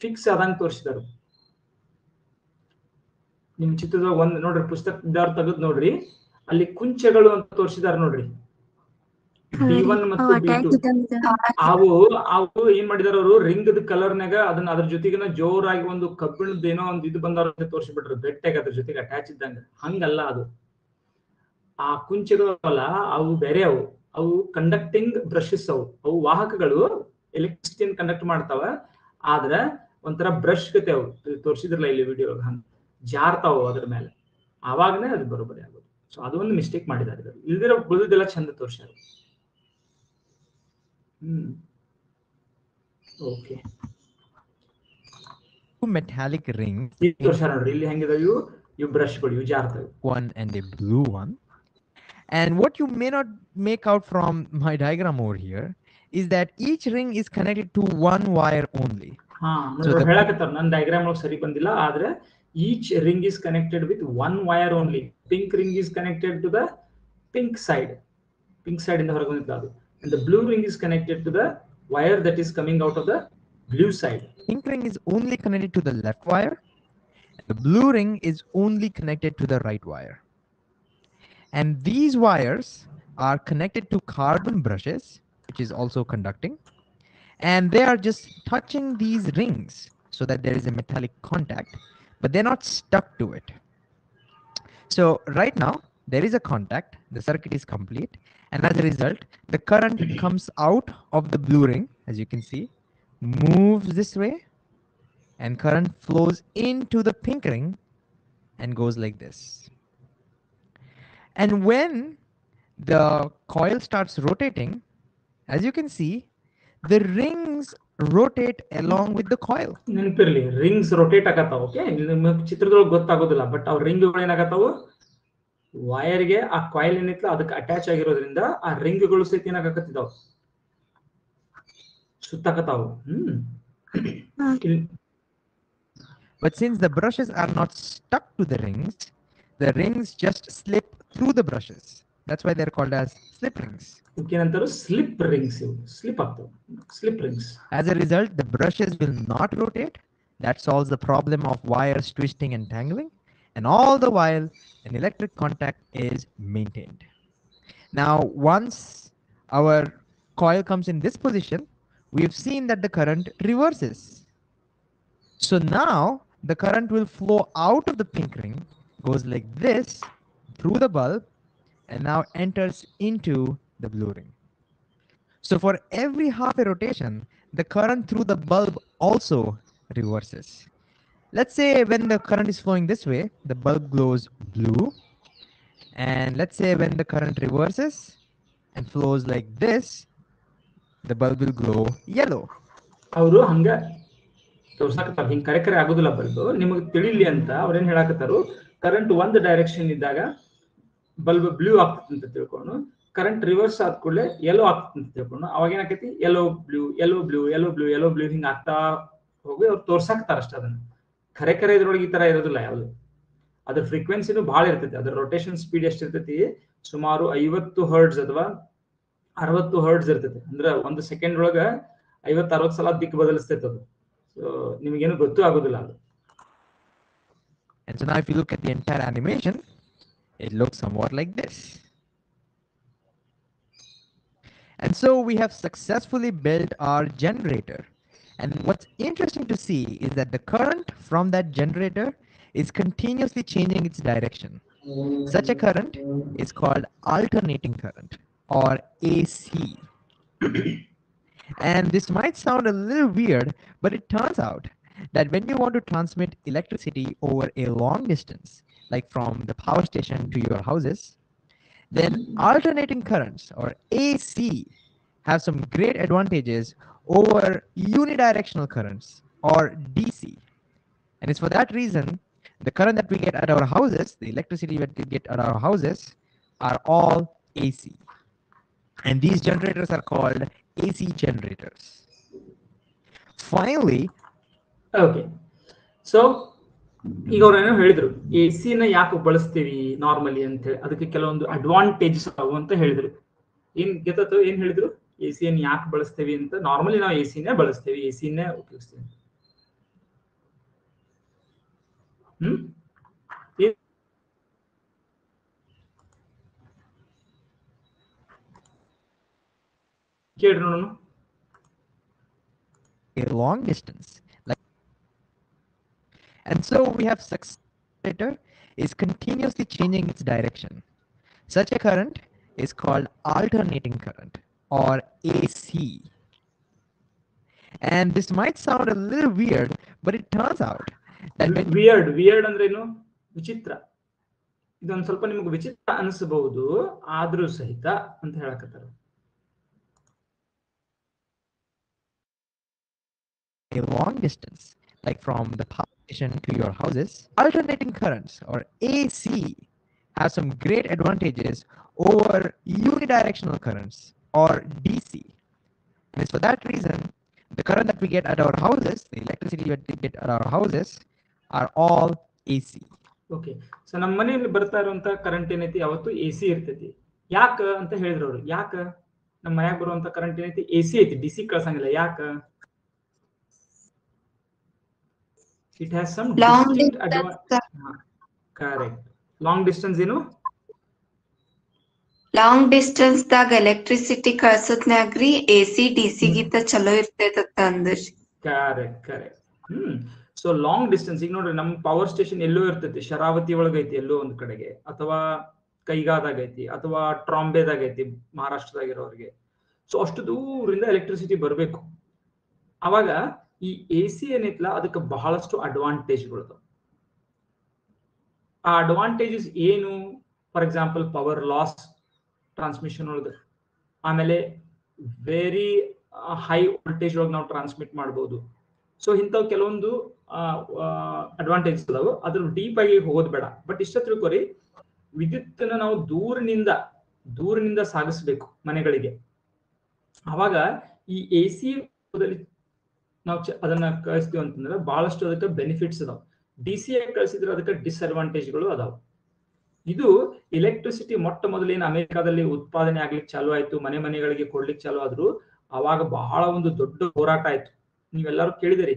ಫಿಕ್ಸ್ ಆದಂಗ್ ತೋರಿಸಿದಾರ. ನಿಮ್ ಚಿತ್ರದಾಗ ಒಂದ್ ನೋಡ್ರಿ, ಪುಸ್ತಕದವ್ರು ತೆಗೆದ್ ನೋಡ್ರಿ, ಅಲ್ಲಿ ಕುಂಚಗಳು ಅಂತ ತೋರಿಸಿದಾರ ನೋಡ್ರಿ. B1 ಮತ್ತು B2 ಅವು ಏನ್ ಮಾಡಿದಾರ ಅವರು, ರಿಂಗದ ಕಲರ್ನಾಗ ಅದನ್ನ ಅದ್ರ ಜೊತೆಗಿನ ಜೋರಾಗಿ ಒಂದು ಕಬ್ಬಿಣದ ಏನೋ ಒಂದು ಇದು ಬಂದವ್ರ ತೋರಿಸ್ಬಿಟ್ರು, ಬೆಟ್ಟಾಗ ಅದ್ರ ಜೊತೆಗೆ ಅಟ್ಯಾಚ್ ಇದ್ದಂಗ. ಹಂಗಲ್ಲ ಅದು. ಆ ಕುಂಚಗಳಲ್ಲ, ಅವು ಬೇರೆ. ಅವು ಕಂಡಕ್ಟಿಂಗ್ ಬ್ರಷಸ್, ಅವು ವಾಹಕಗಳು, ಎಲೆಕ್ಟ್ರಿಸಿಟಿಯನ್ನು ಕಂಡಕ್ಟ್ ಮಾಡ್ತಾವ. ಆದ್ರ ಒಂಥರ ಬ್ರಷ್ ಗತೆ ಅವು ತೋರಿಸಿದ್ರಲ್ಲ ಇಲ್ಲಿ ವಿಡಿಯೋ, ಹಂಗ ಜಾರ್ತಾವ ಅದ್ರ ಮೇಲೆ, ಆವಾಗನೇ ಅದು ಬರೋಬರಿ ಆಗೋದು. ಸೊ ಅದೊಂದು ಮಿಸ್ಟೇಕ್ ಮಾಡಿದ್ದಾರೆ. ಇಲ್ದಿರೋ ಬುದದೆಲ್ಲ ಚಂದ ತೋರ್ಸ್ಯಾರ. ಓಕೆ, metallic rings, ತೋರ್ಸ್ಯಾರ ನೋಡ್ರಿ ಇಲ್ಲಿ ಹೆಂಗಿದಾವ ಇವು ಬ್ರಷ್ಗಳು, ಇವು ಜಾರ್ತವೆ. one and a blue one. And what you may not make out from my diagram over here is that each ring is connected to one wire only. ನೋಡ್ರಿ ಹೇಳಕತ್ತಾರ, ನನ್ನ diagram ಒಳಗೆ ಸರಿ ಬಂದಿಲ್ಲ, ಆದ್ರೆ each ring is connected with one wire only. Pink ring is connected to the pink side ಇಂದ ಹೊರಗೆ ಬಂದಿಲ್ಲ ಅದು. And the blue ring is connected to the wire that is coming out of the blue side. Pink ring is only connected to the left wire. The blue ring is only connected to the right wire. And these wires are connected to carbon brushes, which is also conducting. And they are just touching these rings so that there is a metallic contact, but they're not stuck to it. So right now, there is a contact, the circuit is complete, and as a result, the current comes out of the blue ring, as you can see, moves this way, and current flows into the pink ring and goes like this. And when the coil starts rotating, as you can see, the rings rotate along with the coil. ನೆನಪಿರ್ಲಿ, rings rotate ಆಗತ್ತಾವ. Okay, ನಿಮ್ಮ ಚಿತ್ರದೊಳಗೆ ಗೊತ್ತಾಗೋದಿಲ್ಲ, but ಅವ್ ರಿಂಗ್ಗಳು ಏನಾಗತ್ತಾವು, ವೈರ್ಗೆ ಆ coil ಏನಿತ್ತು ಅದಕ್ಕೆ attach ಆಗಿರೋದ್ರಿಂದ ಆ ರಿಂಗ್ಗಳು ಸಹಿತ ಏನಾಗತ್ತಿದಾವ, ಸುತ್ತಾಕತ್ತಾವು. But since the brushes are not stuck to the rings just slip through the brushes. That's why they're called as slip rings. ಏನಂತಾರು, ಸ್ಲಿಪ್ ರಿಂಗ್ಸ್. ಇವು ಸ್ಲಿಪ್ ಆಗ್ತವೆ, slip rings. As a result, the brushes will not rotate. That solves the problem of wires twisting and tangling, and all the while an electric contact is maintained. Now, once our coil comes in this position, we've seen that the current reverses. So now the current will flow out of the pink ring, goes like this through the bulb, and now enters into the blue ring. So for every half a rotation, the current through the bulb also reverses. Let's say when the current is flowing this way, the bulb glows blue. And let's say when the current reverses and flows like this, the bulb will glow yellow. ಅವರು ಹಂಗ ತೋರ್ಸಾಕತ್ತಾರ, ಹಿಂಗ್ ಕರೆ ಆಗೋದಿಲ್ಲ bulb. ನಿಮಗೆ ತಿಳಿಲಿ ಅಂತ ಅವ್ರೇನ್ ಹೇಳಾಕತ್ತಾರು, current ಒಂದು direction ಇದ್ದಾಗ ಬಲ್ಬ್ ಬ್ಲೂ ಆಗ್ತದೆ ಅಂತ ತಿಳ್ಕೊಂಡು, ಕರೆಂಟ್ ರಿವರ್ಸ್ ಆದ ಕೂಡಲೇ ಯೆಲ್ಲೋ ಆಗ್ತದೆ ಅಂತ ತಿಳ್ಕೊಂಡು, ಅವಾಗ ಏನಾಕೈತಿ yellow blue yellow blue yellow blue yellow blue ಹಿಂಗ ಆಗ್ತಾ ಹೋಗಿ ಅವ್ರು ತೋರ್ಸಾಕ್ತಾರ ಅಷ್ಟ. ಅದನ್ನ ಕರೆ ಇದ್ರೊಳಗೆ ಈ ತರ ಇರೋದಿಲ್ಲ ಯಾವ್ದು. ಅದ್ರ ಫ್ರೀಕ್ವೆನ್ಸಿನೂ ಬಹಳ ಇರ್ತೈತಿ. ಅದ್ರ ರೊಟೇಷನ್ ಸ್ಪೀಡ್ ಎಷ್ಟಿರ್ತೈತಿ, ಸುಮಾರು 50 ಹರ್ಟ್ಸ್ ಅಥವಾ 60 ಹರ್ಟ್ಸ್ ಇರ್ತೈತಿ. ಅಂದ್ರೆ ಒಂದು ಸೆಕೆಂಡ್ ಒಳಗ 50-60 ಸಲ ದಿಕ್ಕು ಬದಲಿಸ್ತೈತಿ ಅದು. ಸೊ ನಿಮಗೇನು ಗೊತ್ತೂ ಆಗೋದಿಲ್ಲ ಅದು. And so now if you look at the entire animation, it looks somewhat like this. And so we have successfully built our generator. And what's interesting to see is that the current from that generator is continuously changing its direction. Such a current is called alternating current, or AC. And this might sound a little weird, but it turns out that when you want to transmit electricity over a long distance, like from the power station to your houses, then alternating currents, or AC, have some great advantages over unidirectional currents or DC. And it's for that reason the current that we get at our houses, the electricity that we get at our houses, are all AC. And these generators are called AC generators. Finally, okay, so ಈಗ ಅವ್ರೇನೋ ಹೇಳಿದ್ರು A ಸಿನ ಯಾಕೆ ಬಳಸ್ತೀವಿ normally ಅಂತ ಹೇಳಿ, ಅದಕ್ಕೆ ಕೆಲವೊಂದು ಅಡ್ವಾಂಟೇಜಸ್ ಅವು ಅಂತ ಹೇಳಿದ್ರು. ಏನ್ ಗೊತ್ತಾಯ್ತು ಏನ್ ಹೇಳಿದ್ರು? ಎ ಸಿಯನ್ನು ಯಾಕೆ ಬಳಸ್ತೀವಿ ಅಂತ. ನಾರ್ಮಲಿ ನಾವು ಎ ಸಿನೇ ಬಳಸ್ತೀವಿ, ಎ ಸಿನೇ ಉಪಯೋಗಿಸ್ತೀವಿ. ಕೇಳ್ರಿ ನೋಡೋಣ. a long distance, like, and so we have generator is continuously changing its direction. Such a current is called alternating current or AC. And this might sound a little weird, but it turns out that weird ಅಂದ್ರೇನು? ವಿಚಿತ್ರ. ಇದೊಂದು ಸ್ವಲ್ಪ ನಿಮ್ಗೆ ವಿಚಿತ್ರ ಅನಿಸಬಹುದು, ಆದ್ರೂ ಸಹಿತ ಅಂತ ಹೇಳಕತ್ತಾರ. a long distance, like from the power station to your houses, alternating currents or AC have some great advantages over unidirectional currents or DC. And it's for that reason the current that we get at our houses, the electricity that we get at our houses, are all AC. Okay, so ನಮ್ಮ ಮನೆಯಲ್ಲಿ ಬರ್ತಾ ಇರುವಂತ current ಏನೈತಿ ಯಾವತ್ತು A C ಇರ್ತೈತಿ. ಯಾಕ ಅಂತ ಹೇಳಿದ್ರು ಅವ್ರು. ಯಾಕ ನಮ್ಮ ಮನ್ಯಾಗ ಬರುವಂತ ಕರೆಂಟ್ ಏನೈತಿ ಎ ಸಿ ಐತಿ, ಡಿ ಸಿ ಕಳ್ಸಂಗಿಲ್ಲ. ಯಾಕ? It has some distinct advantage. Correct. Long distance ಏನು? ಲಾಂಗ್ ಡಿಸ್ಟೆನ್ಸ್ ದಾಗ ಎಲೆಕ್ಟ್ರಿಸಿಟಿ ಕಳ್ಸೋದ್ನಾಗ್ರಿ ಎಸಿ ಡಿಸಿ ಗಿಂತ ಚಲೋ ಇರ್ತೈತಂತ ಅಂದ್ರಿ. Correct correct. So long distance, ಈಗ ನೋಡ್ರಿ ನಮ್ಮ ಪವರ್ ಸ್ಟೇಷನ್ ಎಲ್ಲೋ ಇರ್ತೈತಿ, ಶರಾವತಿ ಒಳಗೈತಿ ಎಲ್ಲೋ ಒಂದ್ ಕಡೆಗೆ, ಅಥವಾ ಕೈಗಾದಾಗ ಐತಿ, ಅಥವಾ ಟ್ರಾಂಬೇದಾಗ ಐತಿ ಮಹಾರಾಷ್ಟ್ರದಾಗಿರೋರಿಗೆ. ಸೊ ಅಷ್ಟು ದೂರಿಂದ ಎಲೆಕ್ಟ್ರಿಸಿಟಿ ಬರಬೇಕು. ಅವಾಗ ಈ ಎ ಸಿ ಏನೈತಲ್ಲ ಅದಕ್ಕೆ ಬಹಳಷ್ಟು ಅಡ್ವಾಂಟೇಜ್ಗಳು. ಆ ಅಡ್ವಾಂಟೇಜಸ್ ಏನು? For example power loss transmission ಒಳಗೆ, ಆಮೇಲೆ ವೆರಿ ಹೈ ವೋಲ್ಟೇಜ್ ಒಳಗೆ ನಾವು ಟ್ರಾನ್ಸ್ಮಿಟ್ ಮಾಡ್ಬೋದು. ಸೊ ಇಂಥವು ಕೆಲವೊಂದು ಅಡ್ವಾಂಟೇಜಸ್ ಅದಾವು. ಅದ್ರ ಡೀಪ್ ಆಗಿ ಹೋಗೋದು ಬೇಡ. ಬಟ್ ಇಷ್ಟ ತಿಳ್ಕೊರಿ, ವಿದ್ಯುತ್ತನ್ನ ನಾವು ದೂರಿನಿಂದ ಸಾಗಿಸ್ಬೇಕು ಮನೆಗಳಿಗೆ. ಅವಾಗ ಈ ಎ ಸಿ ನಾವು ಅದನ್ನ ಕಳಿಸ್ತೀವಿ ಅಂತಂದ್ರೆ ಬಹಳಷ್ಟು ಅದಕ್ಕೆ ಬೆನಿಫಿಟ್ಸ್ ಅದಾವ. ಡಿ ಸಿ ಆಗಿ ಕಳಿಸಿದ್ರೆ ಅದಕ್ಕೆ ಡಿಸ್ಅಡ್ವಾಂಟೇಜ್ಗಳು ಅದಾವ. ಇದು ಎಲೆಕ್ಟ್ರಿಸಿಟಿ ಮೊಟ್ಟ ಮೊದಲೇನು ಅಮೆರಿಕಾದಲ್ಲಿ ಉತ್ಪಾದನೆ ಆಗ್ಲಿಕ್ಕೆ ಚಾಲು ಆಯ್ತು, ಮನೆಗಳಿಗೆ ಕೊಡ್ಲಿಕ್ಕೆ ಚಾಲು ಆದ್ರು, ಅವಾಗ ಬಹಳ ಒಂದು ದೊಡ್ಡ ಹೋರಾಟ ಆಯ್ತು. ನೀವೆಲ್ಲರೂ ಕೇಳಿದಿರಿ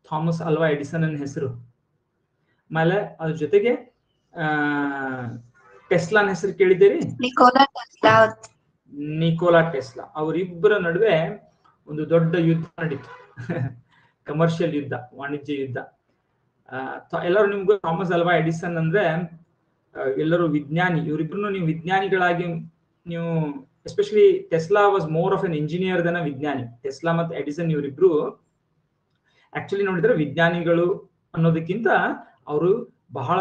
ಥಾಮಸ್ ಅಲ್ವಾ ಎಡಿಸನ್ ಅನ್ನ ಹೆಸರು. ಆಮೇಲೆ ಅದ್ರ ಜೊತೆಗೆ ಟೆಸ್ಲಾನ ಹೆಸರು ಕೇಳಿದ್ದೀರಿ? Nikola Tesla. ಅವರಿಬ್ಬರ ನಡುವೆ ಒಂದು ದೊಡ್ಡ ಯುದ್ಧ ನಡೀತು, ಕಮರ್ಷಿಯಲ್ ಯುದ್ಧ, ವಾಣಿಜ್ಯ ಯುದ್ಧ. ಎಲ್ಲರೂ ನಿಮ್ಗೂ ಥಾಮಸ್ ಅಲ್ವಾ ಎಡಿಸನ್ ಅಂದ್ರೆ ಎಲ್ಲರೂ ವಿಜ್ಞಾನಿ. ಇವರಿಬ್ರು ನೀವು ವಿಜ್ಞಾನಿಗಳಾಗಿ ನೀವು, especially Tesla was more of N engineer ದನ ವಿಜ್ಞಾನಿ. ಟೆಸ್ಲಾ ಮತ್ತು ಎಡಿಸನ್ ಇವರಿಬ್ರು ಆಕ್ಚುಲಿ ನೋಡಿದ್ರೆ ವಿಜ್ಞಾನಿಗಳು ಅನ್ನೋದಕ್ಕಿಂತ ಅವರು ಬಹಳ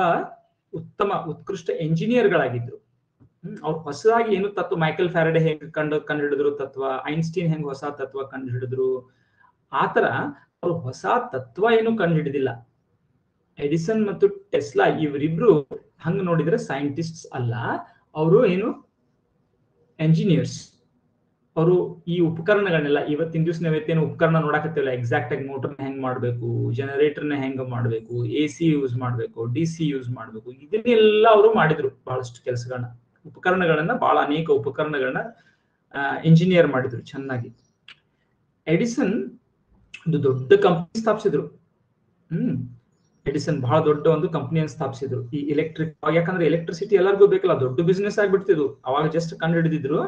ಉತ್ಕೃಷ್ಟ ಎಂಜಿನಿಯರ್ಗಳಾಗಿದ್ರು. ಅವ್ರು ಹೊಸದಾಗಿ ಏನು ತತ್ವ, ಮೈಕಲ್ ಫ್ಯಾರಡೆ ಹೆಂಗ್ ಕಂಡುಹಿಡಿದ್ರು ತತ್ವ, ಐನ್ಸ್ಟೀನ್ ಹೆಂಗ್ ಹೊಸ ತತ್ವ ಕಂಡು ಹಿಡಿದ್ರು, ಆತರ ಅವ್ರು ಹೊಸ ತತ್ವ ಏನು ಕಂಡು ಹಿಡಿದಿಲ್ಲ. ಎಡಿಸನ್ ಮತ್ತು ಟೆಸ್ಲಾ ಇವರಿಬ್ರು ಹಂಗ ನೋಡಿದ್ರೆ ಸೈಂಟಿಸ್ಟ್ಸ್ ಅಲ್ಲ, ಅವರು ಏನು ಎಂಜಿನಿಯರ್ಸ್. ಅವರು ಈ ಉಪಕರಣಗಳನ್ನೆಲ್ಲ ಇವತ್ತಿನ ದಿವಸ ನಾವೇನು ಉಪಕರಣ ನೋಡಕತ್ತಿಲ್ಲ, ಎಕ್ಸಾಕ್ಟ್ ಆಗಿ ಮೋಟರ್ನ ಹೆಂಗ್ ಮಾಡ್ಬೇಕು, ಜನರೇಟರ್ನ ಹೆಂಗ್ ಮಾಡ್ಬೇಕು, ಎ ಸಿ ಯೂಸ್ ಮಾಡ್ಬೇಕು, ಡಿ ಸಿ ಯೂಸ್ ಮಾಡ್ಬೇಕು, ಇದನ್ನೆಲ್ಲ ಅವರು ಮಾಡಿದ್ರು. ಬಹಳಷ್ಟು ಕೆಲಸಗಳನ್ನ, ಉಪಕರಣಗಳನ್ನ, ಬಹಳ ಅನೇಕ ಉಪಕರಣಗಳನ್ನ ಇಂಜಿನಿಯರ್ ಮಾಡಿದ್ರು ಚೆನ್ನಾಗಿ. ಎಡಿಸನ್ ಒಂದು ದೊಡ್ಡ ಕಂಪನಿ ಸ್ಥಾಪಿಸಿದ್ರು. ಎಡಿಸನ್ ಬಹಳ ದೊಡ್ಡ ಒಂದು ಕಂಪನಿಯನ್ನು ಸ್ಥಾಪಿಸಿದ್ರು ಈ ಎಲೆಕ್ಟ್ರಿಕ್. ಯಾಕಂದ್ರೆ ಎಲೆಕ್ಟ್ರಿಸಿಟಿ ಎಲ್ಲರಿಗೂ ಬೇಕಲ್ಲ, ದೊಡ್ಡ ಬಿಸ್ನೆಸ್ ಆಗ್ಬಿಡ್ತಿದ್ವು ಅವಾಗ, ಜಸ್ಟ್ ಕಂಡು ಹಿಡಿದಿದ್ರು.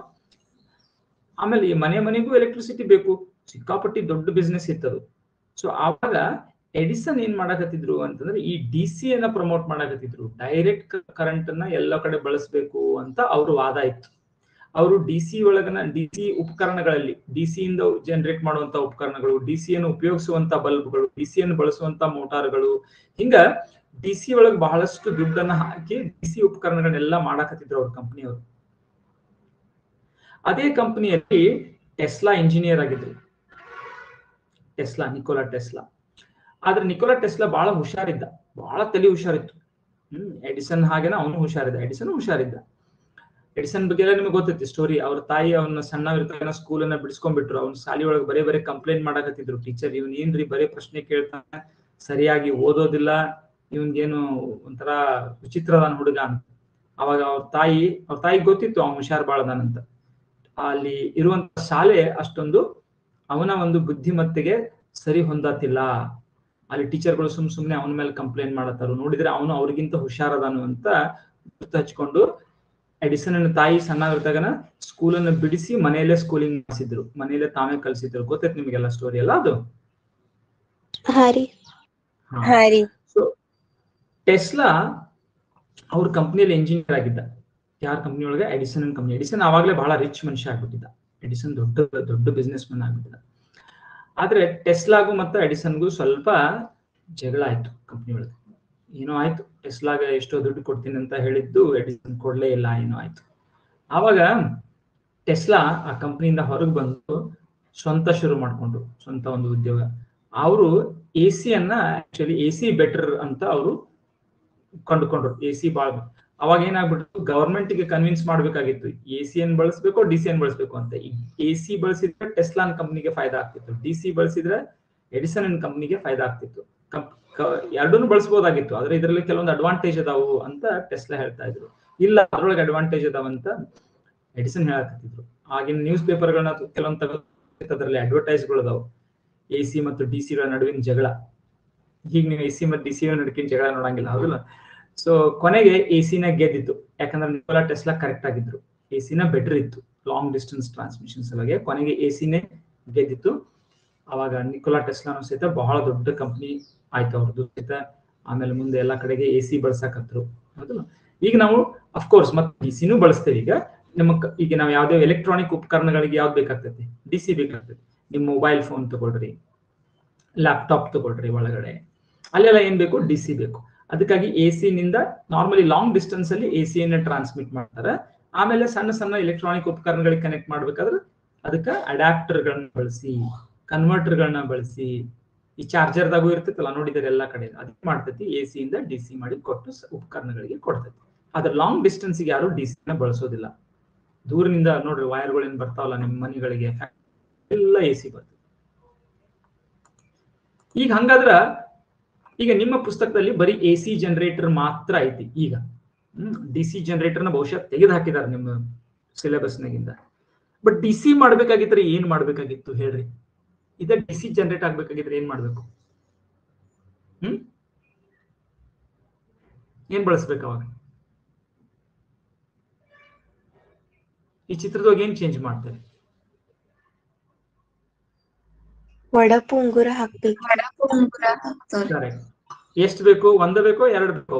ಆಮೇಲೆ ಈ ಮನೆಗೂ ಎಲೆಕ್ಟ್ರಿಸಿಟಿ ಬೇಕು, ಸಿಕ್ಕಾಪಟ್ಟಿ ದೊಡ್ಡ ಬಿಸ್ನೆಸ್ ಇತ್ತದು. ಸೊ ಆವಾಗ ಎಡಿಸನ್ ಏನ್ ಮಾಡಕತ್ತಿದ್ರು ಅಂತಂದ್ರೆ ಈ ಡಿ ಸಿ ಅನ್ನ ಪ್ರಮೋಟ್ ಮಾಡಕತ್ತಿದ್ರು. ಡೈರೆಕ್ಟ್ ಕರೆಂಟ್ ಅನ್ನ ಎಲ್ಲ ಕಡೆ ಬಳಸಬೇಕು ಅಂತ ಅವ್ರ ವಾದ ಇತ್ತು. ಅವರು ಡಿ ಸಿ ಒಳಗನ ಡಿ ಸಿ ಉಪಕರಣಗಳಲ್ಲಿ, ಡಿ ಸಿ ಇಂದ ಜನರೇಟ್ ಮಾಡುವಂತ ಉಪಕರಣಗಳು, ಡಿ ಸಿ ಅನ್ನು ಉಪಯೋಗಿಸುವಂತ ಬಲ್ಬ್ಗಳು, ಡಿ ಸಿ ಅನ್ನು ಬಳಸುವಂತ ಮೋಟಾರ್ಗಳು, ಹಿಂಗ ಡಿ ಸಿ ಒಳಗೆ ಬಹಳಷ್ಟು ದುಡ್ಡನ್ನ ಹಾಕಿ ಡಿ ಸಿ ಉಪಕರಣಗಳನ್ನೆಲ್ಲ ಮಾಡಕತ್ತಿದ್ರು ಅವ್ರ ಕಂಪನಿಯವರು. ಅದೇ ಕಂಪನಿಯಲ್ಲಿ ಟೆಸ್ಲಾ ಇಂಜಿನಿಯರ್ ಆಗಿದ್ರು. Tesla, Nikola Tesla. ಆದ್ರೆ ನಿಕೋಲಾ ಟೆಸ್ಲಾ ಬಹಳ ಹುಷಾರಿದ್ದ, ಬಹಳ ತಲೆ ಹುಷಾರಿತ್ತು. ಎಡಿಸನ್ ಹಾಗೇನ ಅವನು ಹುಷಾರಿದ್ದ, ಎಡಿಸನ್ ಹುಷಾರಿದ್ದ. ಎಡಿಸನ್ ಬಗ್ಗೆ ಎಲ್ಲ ನಿಮ್ಗೆ ಗೊತ್ತೈತಿ ಸ್ಟೋರಿ. ಅವ್ರ ತಾಯಿ ಅವನ ಸಣ್ಣವಿರ್ತಾಗ ಸ್ಕೂಲನ್ನ ಬಿಡಿಸ್ಕೊಂಡ್ಬಿಟ್ರು. ಅವ್ನ ಶಾಲೆ ಒಳಗೆ ಬರೇ ಕಂಪ್ಲೇಂಟ್ ಮಾಡಕತ್ತಿದ್ರು ಟೀಚರ್, ಇವ್ನ ಏನ್ರಿ ಬರೇ ಪ್ರಶ್ನೆ ಕೇಳ್ತಾನೆ, ಸರಿಯಾಗಿ ಓದೋದಿಲ್ಲ, ಇವನ್ಗೇನು ಒಂಥರ ವಿಚಿತ್ರದಾನ ಹುಡುಗ ಅಂತ. ಅವಾಗ ಅವ್ರ ತಾಯಿ ಗೊತ್ತಿತ್ತು ಅವ್ನ ಹುಷಾರ್ ಬಾಳದಾನಂತ. ಅಲ್ಲಿ ಇರುವಂತ ಶಾಲೆ ಅಷ್ಟೊಂದು ಅವನ ಒಂದು ಬುದ್ಧಿಮತ್ತೆಗೆ ಸರಿ ಹೊಂದತಿಲ್ಲ. ಅಲ್ಲಿ ಟೀಚರ್ಗಳು ಸುಮ್ನೆ ಅವನ ಮೇಲೆ ಕಂಪ್ಲೇಂಟ್ ಮಾಡತ್ತಾರು. ನೋಡಿದ್ರೆ ಅವನು ಅವ್ರಿಗಿಂತ ಹುಷಾರದಾನು ಅಂತ ಗುರ್ತು ಹಚ್ಕೊಂಡು ಎಡಿಸನ್ ತಾಯಿ ಸಣ್ಣವಿರ್ತಾಗನ ಸ್ಕೂಲನ್ನು ಬಿಡಿಸಿ ಮನೆಯಲ್ಲೇ ಸ್ಕೂಲಿಂಗ್ ಮಾಡಿಸಿದ್ರು, ಮನೆಯಲ್ಲೇ ತಾವೇ ಕಲ್ಸಿದ್ರು. ಗೊತ್ತೈತಿ ನಿಮ್ಗೆಲ್ಲ ಸ್ಟೋರಿ ಎಲ್ಲ ಅದು. ಸೊ ಟೆಸ್ಲಾ ಅವ್ರ ಕಂಪ್ನಿಯಲ್ಲಿ ಎಂಜಿನಿಯರ್ ಆಗಿದ್ದ. ಯಾರ ಕಂಪ್ನಿ ಒಳಗೆ? Edison company. ಎಡಿಸನ್ ಆವಾಗಲೇ ಬಹಳ ರಿಚ್ ಮನುಷ್ಯ ಆಗ್ಬಿಟ್ಟಿದ್ದ. ಎಡಿಸನ್ ದೊಡ್ಡ ಬಿಸ್ನೆಸ್ ಮನ್ ಆಗ್ಬಿಟ್ಟಿದ್ದ. ಆದ್ರೆ ಟೆಸ್ಲಾಗೂ ಮತ್ತು ಎಡಿಸನ್ಗೂ ಸ್ವಲ್ಪ ಜಗಳ ಆಯ್ತು ಕಂಪ್ನಿ ಒಳಗೆ. ಏನೋ ಆಯ್ತು, ಟೆಸ್ಲಾಗ ಎಷ್ಟೋ ದುಡ್ಡು ಕೊಡ್ತೀನಿ ಅಂತ ಹೇಳಿದ್ದು ಎಡಿಸನ್ ಕೊಡ್ಲೇ ಇಲ್ಲ, ಏನೋ ಆಯ್ತು. ಆವಾಗ ಟೆಸ್ಲಾ ಆ ಕಂಪ್ನಿಯಿಂದ ಹೊರಗೆ ಬಂದು ಸ್ವಂತ ಶುರು ಮಾಡ್ಕೊಂಡ್ರು, ಸ್ವಂತ ಒಂದು ಉದ್ಯೋಗ. ಅವರು ಎಸಿಯನ್ನ ಆಕ್ಚುಲಿ ಎಸಿ ಬೆಟರ್ ಅಂತ ಅವರು ಕಂಡುಕೊಂಡ್ರು. ಎಸಿ ಬಾಳ್ ಅವಾಗ ಏನಾಗ್ಬಿಟ್ಟು ಗವರ್ಮೆಂಟ್ಗೆ ಕನ್ವಿನ್ಸ್ ಮಾಡ್ಬೇಕಾಗಿತ್ತು ಎಸಿಯನ್ ಬಳಸಬೇಕು ಡಿಸಿಯನ್ ಬಳಸಬೇಕು ಅಂತ. ಎಸಿ ಬಳಸಿದ್ರೆ ಟೆಸ್ಲಾನ್ ಕಂಪ್ನಿಗೆ ಫಾಯ್ದಾ ಆಗ್ತಿತ್ತು, ಡಿಸಿ ಬಳಸಿದ್ರೆ ಎಡಿಸನ್ ಕಂಪ್ನಿಗೆ ಫಾಯ್ದಾ ಆಗ್ತಿತ್ತು. ಎರಡನ್ನೂ ಬಳಸಬಹುದಾಗಿತ್ತು, ಆದ್ರೆ ಇದರಲ್ಲಿ ಕೆಲವೊಂದು ಅಡ್ವಾಂಟೇಜ್ ಅದಾವು ಅಂತ ಟೆಸ್ಲಾ ಹೇಳ್ತಾ ಇದ್ರು. ಇಲ್ಲ, ಅದ್ರೊಳಗೆ ಅಡ್ವಾಂಟೇಜ್ ಅದಾವಂತ ಎಡಿಸನ್ ಹೇಳಕತ್ತಿದ್ರು. ಆಗಿನ ನ್ಯೂಸ್ ಪೇಪರ್ಗಳನ್ನ ಕೆಲವೊಂದು ಅದರಲ್ಲಿ ಅಡ್ವರ್ಟೈಸ್ಗಳು ಅದಾವು, ಎಸಿ ಮತ್ತು ಡಿಸಿಗಳ ನಡುವಿನ ಜಗಳ. ಈಗ ನೀವು ಎಸಿ ಮತ್ತು ಡಿಸಿಗಳ ನಡುವಿನ ಜಗಳ ನೋಡಂಗಿಲ್ಲ, ಹೌದಲ್ಲ? ಸೊ ಕೊನೆಗೆ ಎಸಿನ ಗೆದ್ದಿತ್ತು, ಯಾಕಂದ್ರೆ ನಿಕೋಲಾ ಟೆಸ್ಲಾ ಕರೆಕ್ಟ್ ಆಗಿದ್ರು. ಎಸಿನ ಬೆಟರ್ ಇತ್ತು ಲಾಂಗ್ ಡಿಸ್ಟೆನ್ಸ್ ಟ್ರಾನ್ಸ್ಮಿಷನ್ ಸಲುವಾಗಿ. ಕೊನೆಗೆ ಎಸಿನೇ ಗೆದ್ದಿತ್ತು. ಅವಾಗ ನಿಕೋಲಾ ಟೆಸ್ಲಾನು ಸಹಿತ ಬಹಳ ದೊಡ್ಡ ಕಂಪ್ನಿ ಆಯ್ತು ಅವ್ರದ್ದು ಸಹಿತ. ಆಮೇಲೆ ಮುಂದೆ ಎಲ್ಲಾ ಕಡೆಗೆ ಎಸಿ ಬಳಸಕತ್ರು, ಹೌದಲ್ಲ? ಈಗ ನಾವು ಅಫ್ಕೋರ್ಸ್ ಮತ್ತೆ ಡಿಸಿನೂ ಬಳಸ್ತೇವೆ. ಈಗ ನಾವು ಯಾವ್ದೇ ಎಲೆಕ್ಟ್ರಾನಿಕ್ ಉಪಕರಣಗಳಿಗೆ ಯಾವ್ದು ಬೇಕಾಗ್ತೈತಿ? ಡಿಸಿ ಬೇಕಾಗ್ತೈತಿ. ನಿಮ್ ಮೊಬೈಲ್ ಫೋನ್ ತಗೊಳ್ರಿ, ಲ್ಯಾಪ್ಟಾಪ್ ತಗೊಳ್ರಿ, ಒಳಗಡೆ ಅಲ್ಲೆಲ್ಲ ಏನ್ ಬೇಕು? ಡಿಸಿ ಬೇಕು. ಅದಕ್ಕಾಗಿ ಎಸಿ ನಿಂದ ನಾರ್ಮಲಿ ಲಾಂಗ್ ಡಿಸ್ಟೆನ್ಸ್ ಅಲ್ಲಿ ಎಸಿಯನ್ನ ಟ್ರಾನ್ಸ್ಮಿಟ್ ಮಾಡ್ತಾರೆ. ಆಮೇಲೆ ಸಣ್ಣ ಸಣ್ಣ ಎಲೆಕ್ಟ್ರಾನಿಕ್ ಉಪಕರಣಗಳಿಗೆ ಕನೆಕ್ಟ್ ಮಾಡ್ಬೇಕಾದ್ರೆ ಅದಕ್ಕೆ ಅಡ್ಯಾಪ್ಟರ್ಗಳನ್ನ ಬಳಸಿ, ಕನ್ವರ್ಟರ್ಗಳನ್ನ ಬಳಸಿ, ಈ ಚಾರ್ಜರ್ದಾಗೂ ಇರ್ತೈತಲ್ಲ, ನೋಡಿದರೆ ಎಲ್ಲಾ ಕಡೆ ಅದಕ್ಕೆ ಮಾಡ್ತೈತಿ. ಎಸಿ ಇಂದ ಡಿಸಿ ಮಾಡಿ ಕೊಟ್ಟು ಉಪಕರಣಗಳಿಗೆ ಕೊಡ್ತೈತಿ. ಆದ್ರೆ ಲಾಂಗ್ ಡಿಸ್ಟೆನ್ಸ್ ಯಾರು ಡಿಸಿನ ಬಳಸೋದಿಲ್ಲ. ದೂರದಿಂದ ನೋಡ್ರಿ ವೈರ್ಗಳು ಏನ್ ಬರ್ತಾವಲ್ಲ ನಿಮ್ಮ ಮನೆಗಳಿಗೆ, ಎಲ್ಲ ಎಸಿ ಬರ್ತದೆ. ಈಗ ಹಂಗಾದ್ರ ಈಗ ನಿಮ್ಮ ಪುಸ್ತಕದಲ್ಲಿ ಬರೀ ಎಸಿ ಜನರೇಟರ್ ಮಾತ್ರ ಐತಿ. ಈಗ ಡಿಸಿ ಜನರೇಟರ್ನ ಬಹುಶಃ ತೆಗೆದು ಹಾಕಿದಾರೆ ನಿಮ್ಮ ಸಿಲೆಬಸ್ನಾಗಿಂದ. ಬಟ್ ಡಿಸಿ ಮಾಡ್ಬೇಕಾಗಿದ್ರೆ ಏನ್ ಮಾಡ್ಬೇಕಾಗಿತ್ತು ಹೇಳ್ರಿ? ಇದ ಡಿಸಿ ಜನರೇಟ್ ಆಗ್ಬೇಕಾಗಿದ್ರೆ ಏನ್ ಮಾಡ್ಬೇಕು? ಏನ್ ಬಳಸ್ಬೇಕು ಅವಾಗ? ಈ ಚಿತ್ರದೊಳಗೆ ಏನ್ ಚೇಂಜ್ ಮಾಡ್ತಾರೆ? ಒಡಪು ಉಂಗುರ ಹಾಕ್ಬೇಕು. ಕರೆಕ್ಟ್. ಎಷ್ಟು ಬೇಕು? ಒಂದ ಬೇಕೋ ಎರಡು ಬೇಕೋ?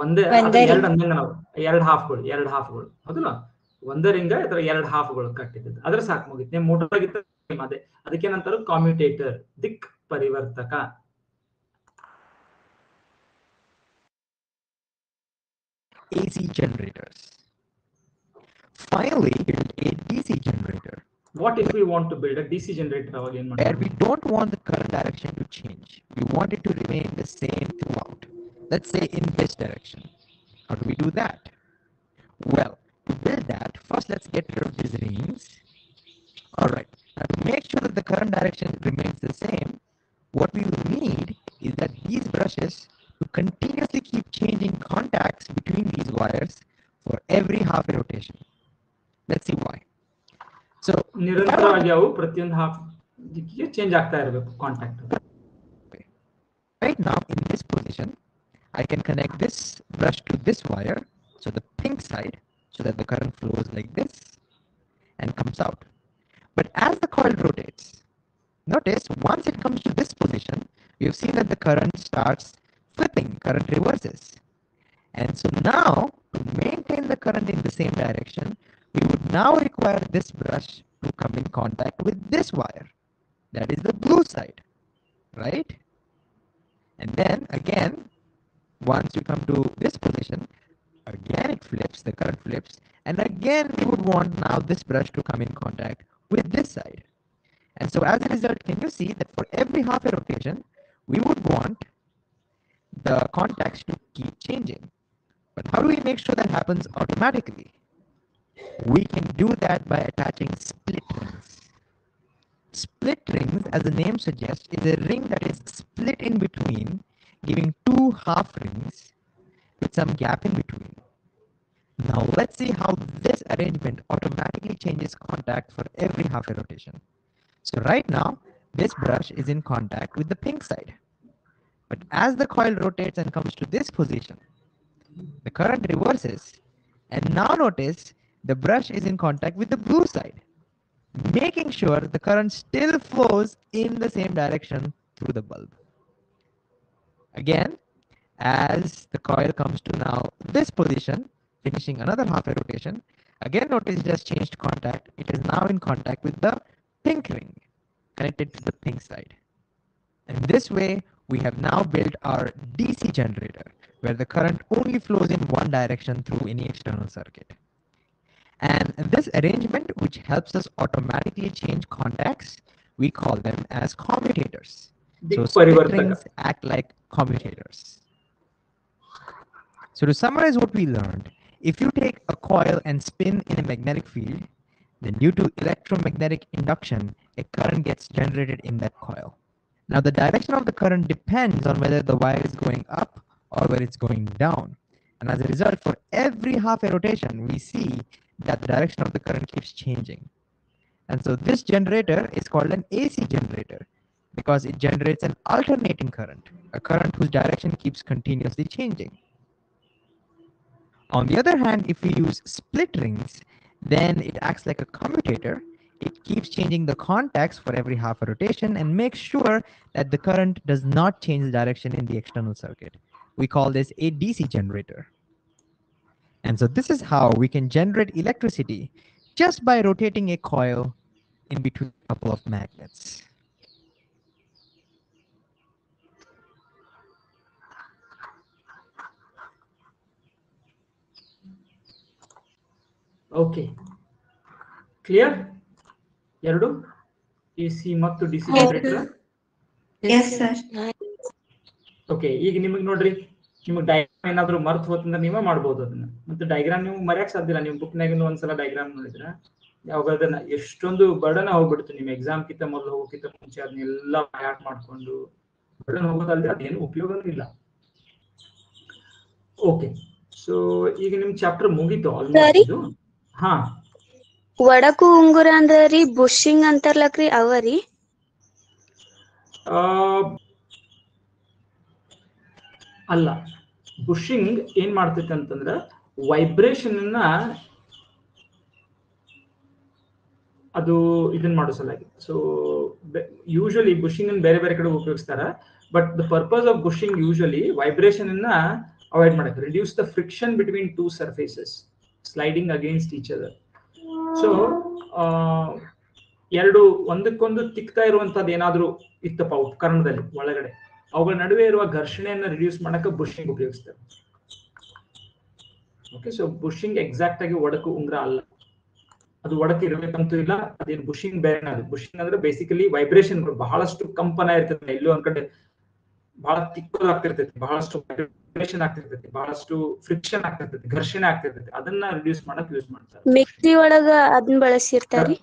ಒಂದೇ. ಎರಡು ಅಂದಂಗ ನಾವು ಎರಡು ಹಾಫ್ಗಳು ಹೌದಲ್ಲ? ಒಂದರಿಂದ ಅಥವಾ ಎರಡು ಹಾಫ್ಗಳು ಕಟ್ಟಿದ್ದು ಅದ್ರ ಸಾಕು, ಮುಗಿತು. ಮೋಟರ್ ಆಗಿತ್ತು ಅದೇ. ಅದಕ್ಕೇನಂತಾರ? ಕಾಮ್ಯುಟೇಟರ್, ದಿಕ್ ಪರಿವರ್ತಕ. AC generators. Finally, build a DC generator. What if we want to build a DC generator? Where we don't want the current direction to change. We want it to remain the same throughout. Let's say in this direction. How do we do that? Well, to build that, first let's get rid of these rings. Alright, now to make sure that the current direction remains the same, what we will need is that these brushes to continuously keep changing contacts between these wires for every half rotation. Let's see why. So ನಿರಂತರವಾಗಿ ಅವು ಪ್ರತಿಯೊಂದು half ದಿಕ್ಕಿಗೆ change ಆಗ್ತಾ ಇರಬೇಕು contact. Right now in this position, I can connect this brush to this wire, so the pink side, so that the current flows like this and comes out. But as the coil rotates, notice once it comes to this position, we have seen that the current starts flipping, current reverses. And so now, to maintain the current in the same direction, we would now require this brush to come in contact with this wire. That is the blue side, right? And then again, once you come to this position, again it flips, the current flips, and again we would want now this brush to come in contact with this side. And so as a result, can you see that for every half a rotation, we would want the contacts to keep changing. But how do we make sure that happens automatically? We can do that by attaching split rings. Split rings, as the name suggests, is a ring that is split in between, giving two half rings with some gap in between. Now let's see how this arrangement automatically changes contact for every half a rotation. So right now, this brush is in contact with the pink side. But as the coil rotates and comes to this position, the current reverses. And now notice the brush is in contact with the blue side, making sure the current still flows in the same direction through the bulb. Again, as the coil comes to now this position, finishing another half a rotation, again notice it has changed contact. It is now in contact with the pink ring connected to the pink side. And this way, we have now built our DC generator, where the current only flows in one direction through any external circuit. And this arrangement, which helps us automatically change contacts, we call them as commutators. So split rings act like commutators. So to summarize what we learned, if you take a coil and spin in a magnetic field, then due to electromagnetic induction, a current gets generated in that coil. Now the direction of the current depends on whether the wire is going up or whether it's going down. And as a result, for every half a rotation, we see that the direction of the current keeps changing. And so this generator is called an AC generator because it generates an alternating current, a current whose direction keeps continuously changing. On the other hand, if we use split rings, then it acts like a commutator. It keeps changing the contacts for every half a rotation and makes sure that the current does not change the direction in the external circuit. We call this a DC generator. And so this is how we can generate electricity just by rotating a coil in between a couple of magnets. Okay. Clear? ಎರಡು AC ಮತ್ತು DC generator. Yes sir. Okay, ಈಗ ನಿಮಗೆ ನೋಡ್ರಿ, ನಿಮಗೆ diagram ಏನಾದ್ರು ಮರ್ತು ಹೋತಂದ್ರೆ ನೀವೇ ಮಾಡ್ಬೋದು ಅದನ್ನ. ಮತ್ತೆ ಡಯಾಗ್ರಾಮ್ ನೀವು ಮರೆಯಕ್ ಸಾಧ್ಯ ಇಲ್ಲ. ನಿಮ್ ಬುಕ್ನಾಗ ಒಂದ್ಸಲ ಡಯಾಗ್ರಾಮ್ ನೋಡಿದ್ರ ಯಾವಾಗದನ್ನ ಎಷ್ಟೊಂದು ಬರ್ಡನ್ ಹೋಗ್ಬಿಡ್ತು. ನಿಮ್ ಎಕ್ಸಾಮ್ ಕಿಂತ ಮೊದಲು ಹೋಗೋಕ್ಕಿಂತ ಮುಂಚೆ ಅದನ್ನೆಲ್ಲ ಹ್ಯಾಟ್ ಮಾಡ್ಕೊಂಡು ಬರ್ಡನ್ ಹೋಗೋದಲ್ದೆ ಅದೇನು ಉಪಯೋಗನೂ ಇಲ್ಲ. ಓಕೆ, ಸೊ ಈಗ ನಿಮ್ ಚಾಪ್ಟರ್ ಮುಗೀತು ಆಲ್ಮೋಸ್ಟ್. ಹಾ, ಒಡಕು ಉಂಗುರ ಅಂದ್ರಿ ಬುಷಿಂಗ್ ಅಂತಾರಲಕ್ರಿ ಅವರಿ? ಅಲ್ಲ, ಬುಷಿಂಗ್ ಏನ್ ಮಾಡ್ತೈತೆ ಅಂತಂದ್ರ ವೈಬ್ರೇಷನ್ ಅನ್ನ ಅದು ಇದನ್ನ ಮಾಡೋ ಸಲಾಗಿ. ಸೊ ಯೂಶಲಿ ಬುಷಿಂಗ್ ಅನ್ನು ಬೇರೆ ಬೇರೆ ಕಡೆ ಉಪಯೋಗಿಸ್ತಾರ. But the purpose of bushing usually vibration ಅನ್ನ ಅವಾಯ್ಡ್ ಮಾಡಕ್ಕೆ, reduce the friction between two surfaces sliding against each other. So ಎರಡು ಒಂದಕ್ಕೊಂದು ತಿಕ್ತಾ ಇರುವಂತದ್ದು ಏನಾದ್ರೂ ಇತ್ತಪ್ಪ ಉಪಕರಣದಲ್ಲಿ ಒಳಗಡೆ, ಅವುಗಳ ನಡುವೆ ಇರುವ ಘರ್ಷಣೆಯನ್ನ ರಿಡ್ಯೂಸ್ ಮಾಡಕ್ಕೆ ಬುಷಿಂಗ್ ಉಪಯೋಗಿಸ್ತಾರೆ. ಓಕೆ, ಸೊ ಬುಷಿಂಗ್ ಎಕ್ಸಾಕ್ಟ್ ಆಗಿ ಒಡಕು ಉಂಗ್ರ ಅಲ್ಲ. ಅದು ಒಡಕು ಇರಬೇಕಂತೂ ಇಲ್ಲ. ಅದೇನು ಬುಷಿಂಗ್ ಬೇರೆ. ಅದು ಬುಷಿಂಗ್ ಅಂದ್ರೆ ಬೇಸಿಕಲಿ ವೈಬ್ರೇಷನ್, ಬಹಳಷ್ಟು ಕಂಪನ ಇರ್ತದೆ, ಎಲ್ಲೋ ಒಂದ್ ಕಡೆ ಬಹಳ ತಿಕ್ಕೋದಾಗ್ತಿರ್ತೈತಿ, ಬಹಳಷ್ಟು ವೈಬ್ರೇಷನ್ ಆಗ್ತಿರ್ತೈತಿ, ಬಹಳಷ್ಟು ಫ್ರಿಕ್ಷನ್ ಆಗ್ತಿರ್ತೈತಿ, ಘರ್ಷಣೆ ಆಗ್ತಿರ್ತೈತಿ. ಅದನ್ನ ರಿಡ್ಯೂಸ್ ಮಾಡಕ್ ಯೂಸ್ ಮಾಡ್ತಾರೆ. ಮಿಕ್ಸಿ ಒಳಗ ಅದನ್ನ ಬಳಸಿರ್ತಾರಿ.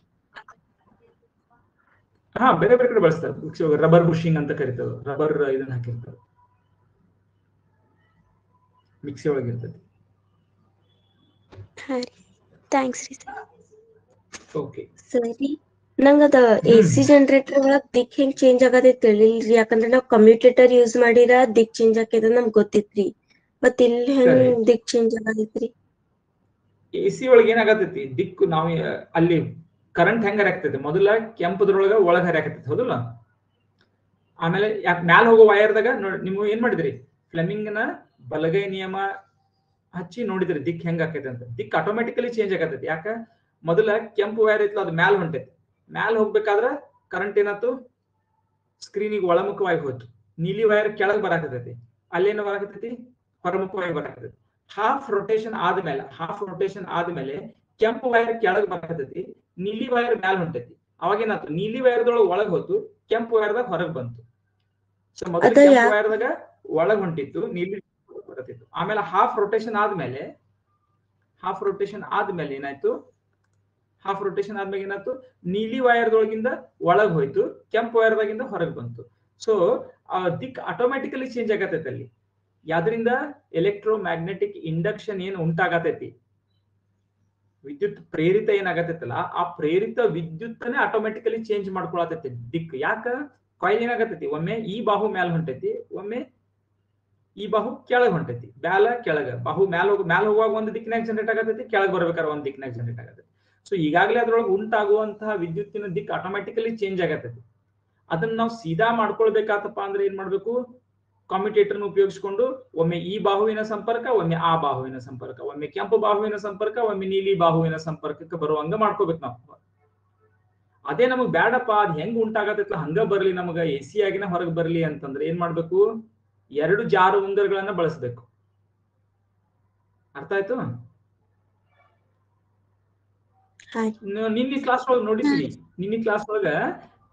ಹಾ, ಬೇರೆ ಬೇರೆ ಕಡೆ ಬಳಸ್ತಾರೆ. ರಬ್ಬರ್ ಬುಷಿಂಗ್ ಅಂತ ಕರಿತಾರೆ. ರಬ್ಬರ್ ಇದನ್ನ ಹಾಕಿರ್ತಾರೆ, ಮಿಕ್ಸಿ ಒಳಗೆ ಇರ್ತೈತಿ. ಥ್ಯಾಂಕ್ಸ್ ರೀ ಸರ್. ಓಕೆ ಸರಿ, ನಂಗದ AC ಜನರೇಟರ್ ಒಳಗ್ ದಿಕ್ ಹೆಂಗ್ ಚೇಂಜ್ ಆಗದೆ ತಿಳಿಲ್ರಿ. ಯಾಕಂದ್ರೆ ನಾವ್ ಕಮ್ಯುಟೇಟರ್ ಯೂಸ್ ಮಾಡಿರ ದಿಕ್ ಚೇಂಜ್ ಆಕೇದ ನಮ್ಗ್ ಗೊತ್ತಿತ್ರಿ. ಮತ್ ಇಲ್ಲಿ ಹೆಂಗ್ ದಿಕ್ ಚೇಂಜ್ ಆಗತೈತ್ರಿ? AC ಒಳಗೆ ಏನಾಗತೈತಿ, ದಿಕ್ಕು ನಾವು ಅಲ್ಲಿ ಕರೆಂಟ್ ಹೆಂಗಾರ ಆಗ್ತೈತಿ, ಮೊದಲ ಕೆಂಪದ್ರೊಳಗ ಒಳಗ ಹರಿಯಾಕತೈತಿ, ಹೌದಲ್ಲ? ಆಮೇಲೆ ಮ್ಯಾಲ ಹೋಗೋ ವೈರ್ದಾಗ ನೀವು ಏನ್ ಮಾಡಿದ್ರಿ, ಫ್ಲೆಮಿಂಗ್ ನ ಬಲಗೈ ನಿಯಮ ಹಚ್ಚಿ ನೋಡಿದ್ರಿ ದಿಕ್ ಹೆಂಗ್ ಆಕೈತಿ ಅಂತ. ದಿಕ್ ಆಟೋಮೆಟಿಕಲಿ ಚೇಂಜ್ ಆಗತೈತಿ. ಯಾಕ? ಮೊದಲ ಕೆಂಪು ವೈರ್ ಐತ್ಲ ಅದು ಮ್ಯಾಲ ಹೊಂಟೈತಿ. ಮ್ಯಾಲ ಹೋಗ್ಬೇಕಾದ್ರ ಕರೆಂಟ್ ಏನಾಯ್ತು, ಸ್ಕ್ರೀನಿಗೆ ಒಳಮುಖವಾಗಿ ಹೋಯ್ತು. ನೀಲಿ ವೈರ್ ಕೆಳಗ್ ಬರಾಕತೈತಿ, ಅಲ್ಲೇನು ಬರಾಕತೈತಿ, ಹೊರಮುಖವಾಗಿ ಬರಾಕತೈತಿ. ಹಾಫ್ ರೊಟೇಷನ್ ಆದ್ಮೇಲೆ ಕೆಂಪು ವೈರ್ ಕೆಳಗ್ ಬರಾಕತೈತಿ, ನೀಲಿ ವೈರ್ ಮ್ಯಾಲ ಹೊಂಟೈತಿ. ಅವಾಗ ಏನಾಯ್ತು, ನೀಲಿ ವೈರ್ದೊಳಗೆ ಒಳಗ್ ಹೋತು, ಕೆಂಪು ವೈರ್ದಾಗ ಹೊರಗ್ ಬಂತು. ಸೊ ಮೊದಲು ಅದ ಕೆಂಪು ಯಾಕ್ ವೈರ್ದಾಗ ಒಳಗ್ ಹೊಂಟಿತ್ತು, ನೀಲಿ ಬರತ್ತಿತ್ತು. ಆಮೇಲೆ ಹಾಫ್ ರೊಟೇಷನ್ ಆದ್ಮೇಲೆ ಏನಾಯ್ತು, ನೀಲಿ ವೈರ್ದೊಳಗಿಂದ ಒಳಗ್ ಹೋಯ್ತು, ಕೆಂಪು ವೈರ್ದಾಗಿಂದ ಹೊರಗ್ ಬಂತು. ಸೊ ದಿಕ್ ಆಟೋಮ್ಯಾಟಿಕಲಿ ಚೇಂಜ್ ಆಗತೈತಿ ಅಲ್ಲಿ. ಯಾವ್ದ್ರಿಂದ? ಎಲೆಕ್ಟ್ರೋ ಮ್ಯಾಗ್ನೆಟಿಕ್ ಇಂಡಕ್ಷನ್ ಏನ್ ಉಂಟಾಗತೈತಿ, ವಿದ್ಯುತ್ ಪ್ರೇರಿತ ಏನಾಗತೈತಲ್ಲ, ಆ ಪ್ರೇರಿತ ವಿದ್ಯುತ್ತನೇ ಆಟೋಮ್ಯಾಟಿಕಲಿ ಚೇಂಜ್ ಮಾಡ್ಕೊಳತೈತಿ ದಿಕ್. ಯಾಕ? ಕಾಯಿಲ್ ಏನಾಗತೈತಿ, ಒಮ್ಮೆ ಈ ಬಾಹು ಮ್ಯಾಲ ಹೊಂಟೈತಿ, ಒಮ್ಮೆ ಈ ಬಾಹು ಕೆಳಗ್ ಹೊಂಟೈತಿ. ಕೆಳಗ ಬಾಹು ಮ್ಯಾಲ ಹೋಗುವಾಗ ಒಂದು ದಿಕ್ಕಿನಾಗ ಜನರೇಟ್ ಆಗತೈತಿ, ಕೆಳಗ್ ಬರ್ಬೇಕಾದ್ರೆ ಒಂದ್ ದಿಕ್ಕಿನಾಗ ಜನರೇಟ್ ಆಗತೈತಿ. ಸೊ ಈಗಾಗಲೇ ಅದ್ರೊಳಗೆ ಉಂಟಾಗುವಂತಹ ವಿದ್ಯುತ್ತಿನ ದಿಕ್ ಆಟೋಮ್ಯಾಟಿಕಲಿ ಚೇಂಜ್ ಆಗತೈತಿ. ಅದನ್ನ ನಾವು ಸೀದಾ ಮಾಡ್ಕೊಳ್ಬೇಕಾತಪ್ಪ ಅಂದ್ರೆ ಏನ್ ಮಾಡ್ಬೇಕು? ಕಾಮ್ಯುಟೇಟರ್ನ ಉಪಯೋಗಿಸ್ಕೊಂಡು ಒಮ್ಮೆ ಈ ಬಾಹುವಿನ ಸಂಪರ್ಕ, ಒಮ್ಮೆ ಆ ಬಾಹುವಿನ ಸಂಪರ್ಕ, ಒಮ್ಮೆ ಕೆಂಪು ಬಾಹುವಿನ ಸಂಪರ್ಕ, ಒಮ್ಮೆ ನೀಲಿ ಬಾಹುವಿನ ಸಂಪರ್ಕಕ್ಕೆ ಬರುವಂಗ ಮಾಡ್ಕೋಬೇಕು ನಾವು. ಅದೇ ನಮಗ್ ಬ್ಯಾಡಪ್ಪ, ಅದ್ ಹೆಂಗ್ ಉಂಟಾಗತ್ತಲ್ಲ ಹಂಗ ಬರ್ಲಿ, ನಮಗ AC ಆಗಿನ ಹೊರಗೆ ಬರ್ಲಿ ಅಂತಂದ್ರೆ ಏನ್ ಮಾಡ್ಬೇಕು? 2 ಜಾರು ಉಂಗುರಗಳನ್ನ ಬಳಸಬೇಕು. ಅರ್ಥ ಆಯ್ತು? ನಿನ್ನೆ ಕ್ಲಾಸ್ ಒಳಗೆ ನೋಡಿದ್ವಿ. ನಿನ್ನೆ ಕ್ಲಾಸ್ ಒಳಗ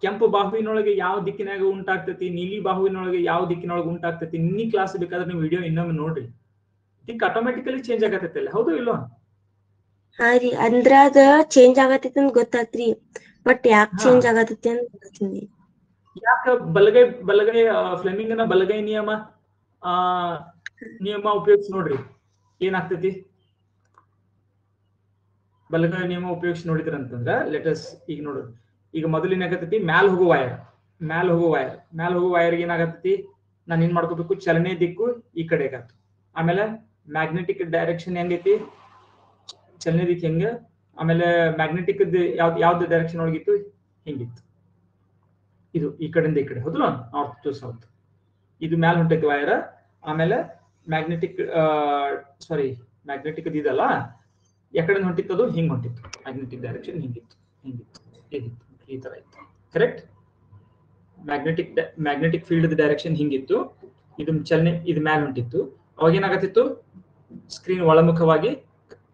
ಕೆಂಪು ಬಾಹುವಿನೊಳಗೆ ಯಾವ ದಿಕ್ಕಿನಾಗ ಉಂಟಾಗ್ತೈತಿ, ನೀಲಿ ಬಾಹುವಿನೊಳಗೆ ಯಾವ ದಿಕ್ಕಿನೊಳಗೆ ಉಂಟಾಗ್ತೈತಿ, ನಿನ್ನೆ ಕ್ಲಾಸ್ ಬೇಕಾದ್ರೆ ನೀವು ವಿಡಿಯೋ ಇನ್ನೊಮ್ಮೆ ನೋಡ್ರಿ. ದಿಕ್ ಆಟೋಮ್ಯಾಟಿಕಲಿ ಚೇಂಜ್ ಆಗತೈತಿ ಅಲ್ಲ, ಹೌದು ಇಲ್ಲೋ? ಹಾ ರೀ, ಅಂದ್ರ ಅದ ಚೇಂಜ್ ಆಗತೈತಿ ಅಂತ ಗೊತ್ತಾತ್ರಿ, ಬಟ್ ಯಾಕೆ ಚೇಂಜ್ ಆಗತೈತಿ ಅಂತ ಗೊತ್ತಾಗ್ತೀನಿ. ಯಾಕೆ? ಬಲಗೈ ಫ್ಲೆಮಿಂಗನ ಬಲಗೈ ನಿಯಮ ಉಪಯೋಗಿಸಿ ನೋಡ್ರಿ ಏನಾಗ್ತೈತಿ. ಬಲಗೈ ನಿಯಮ ಉಪಯೋಗಿಸಿ ನೋಡಿದ್ರ ಅಂತಂದ್ರ ಲೆಟಸ್ ಈಗ ನೋಡ್ರಿ. ಈಗ ಮೊದಲಿನ ಆಗತೈತಿ ಮ್ಯಾಲ್ ಹೋಗೋ ವೈರ್ ಏನಾಗತೈತಿ, ನಾನು ಏನ್ ಮಾಡ್ಕೋಬೇಕು? ಚಲನೆ ದಿಕ್ಕು ಈ ಕಡೆ ಆಗತ್ತು. ಆಮೇಲೆ ಮ್ಯಾಗ್ನೆಟಿಕ್ ಡೈರೆಕ್ಷನ್ ಹೆಂಗೈತಿ, ಚಲನೆ ದಿಕ್ಕು ಹೆಂಗ, ಆಮೇಲೆ ಮ್ಯಾಗ್ನೆಟಿಕ್ ಯಾವ್ದು ಡೈರೆಕ್ಷನ್ ಒಳಗಿತ್ತು, ಹಿಂಗಿತ್ತು. ಇದು ಈ ಕಡೆಯಿಂದ ಈ ಕಡೆ ಹೋದ್ರು, ನಾರ್ತ್ ಟು ಸೌತ್. ಇದು ಮ್ಯಾಲ ಹೊಂಟೈತಿ ವೈರ್. ಆಮೇಲೆ ಮ್ಯಾಗ್ನೆಟಿಕ್ ಇದಲ್ಲ, ಎಕಡೆ ಹೊಂಟಿತ್ತು, ಅದು ಹಿಂಗ್ ಹೊಂಟಿತ್ತು. ಮ್ಯಾಗ್ನೆಟಿಕ್ ಡೈರೆಕ್ಷನ್ ಹಿಂಗಿತ್ತು, ಈ ತರ ಇತ್ತು. ಕರೆಕ್ಟ್? ಮ್ಯಾಗ್ನೆಟಿಕ್ ಫೀಲ್ಡ್ ಡೈರೆಕ್ಷನ್ ಹಿಂಗಿತ್ತು. ಇದು ಚಲನೆ ಇದು ಮ್ಯಾಲ ಹೊಂಟಿತ್ತು. ಅವಾಗ ಏನಾಗತ್ತಿತ್ತು? ಸ್ಕ್ರೀನ್ ಒಳಮುಖವಾಗಿ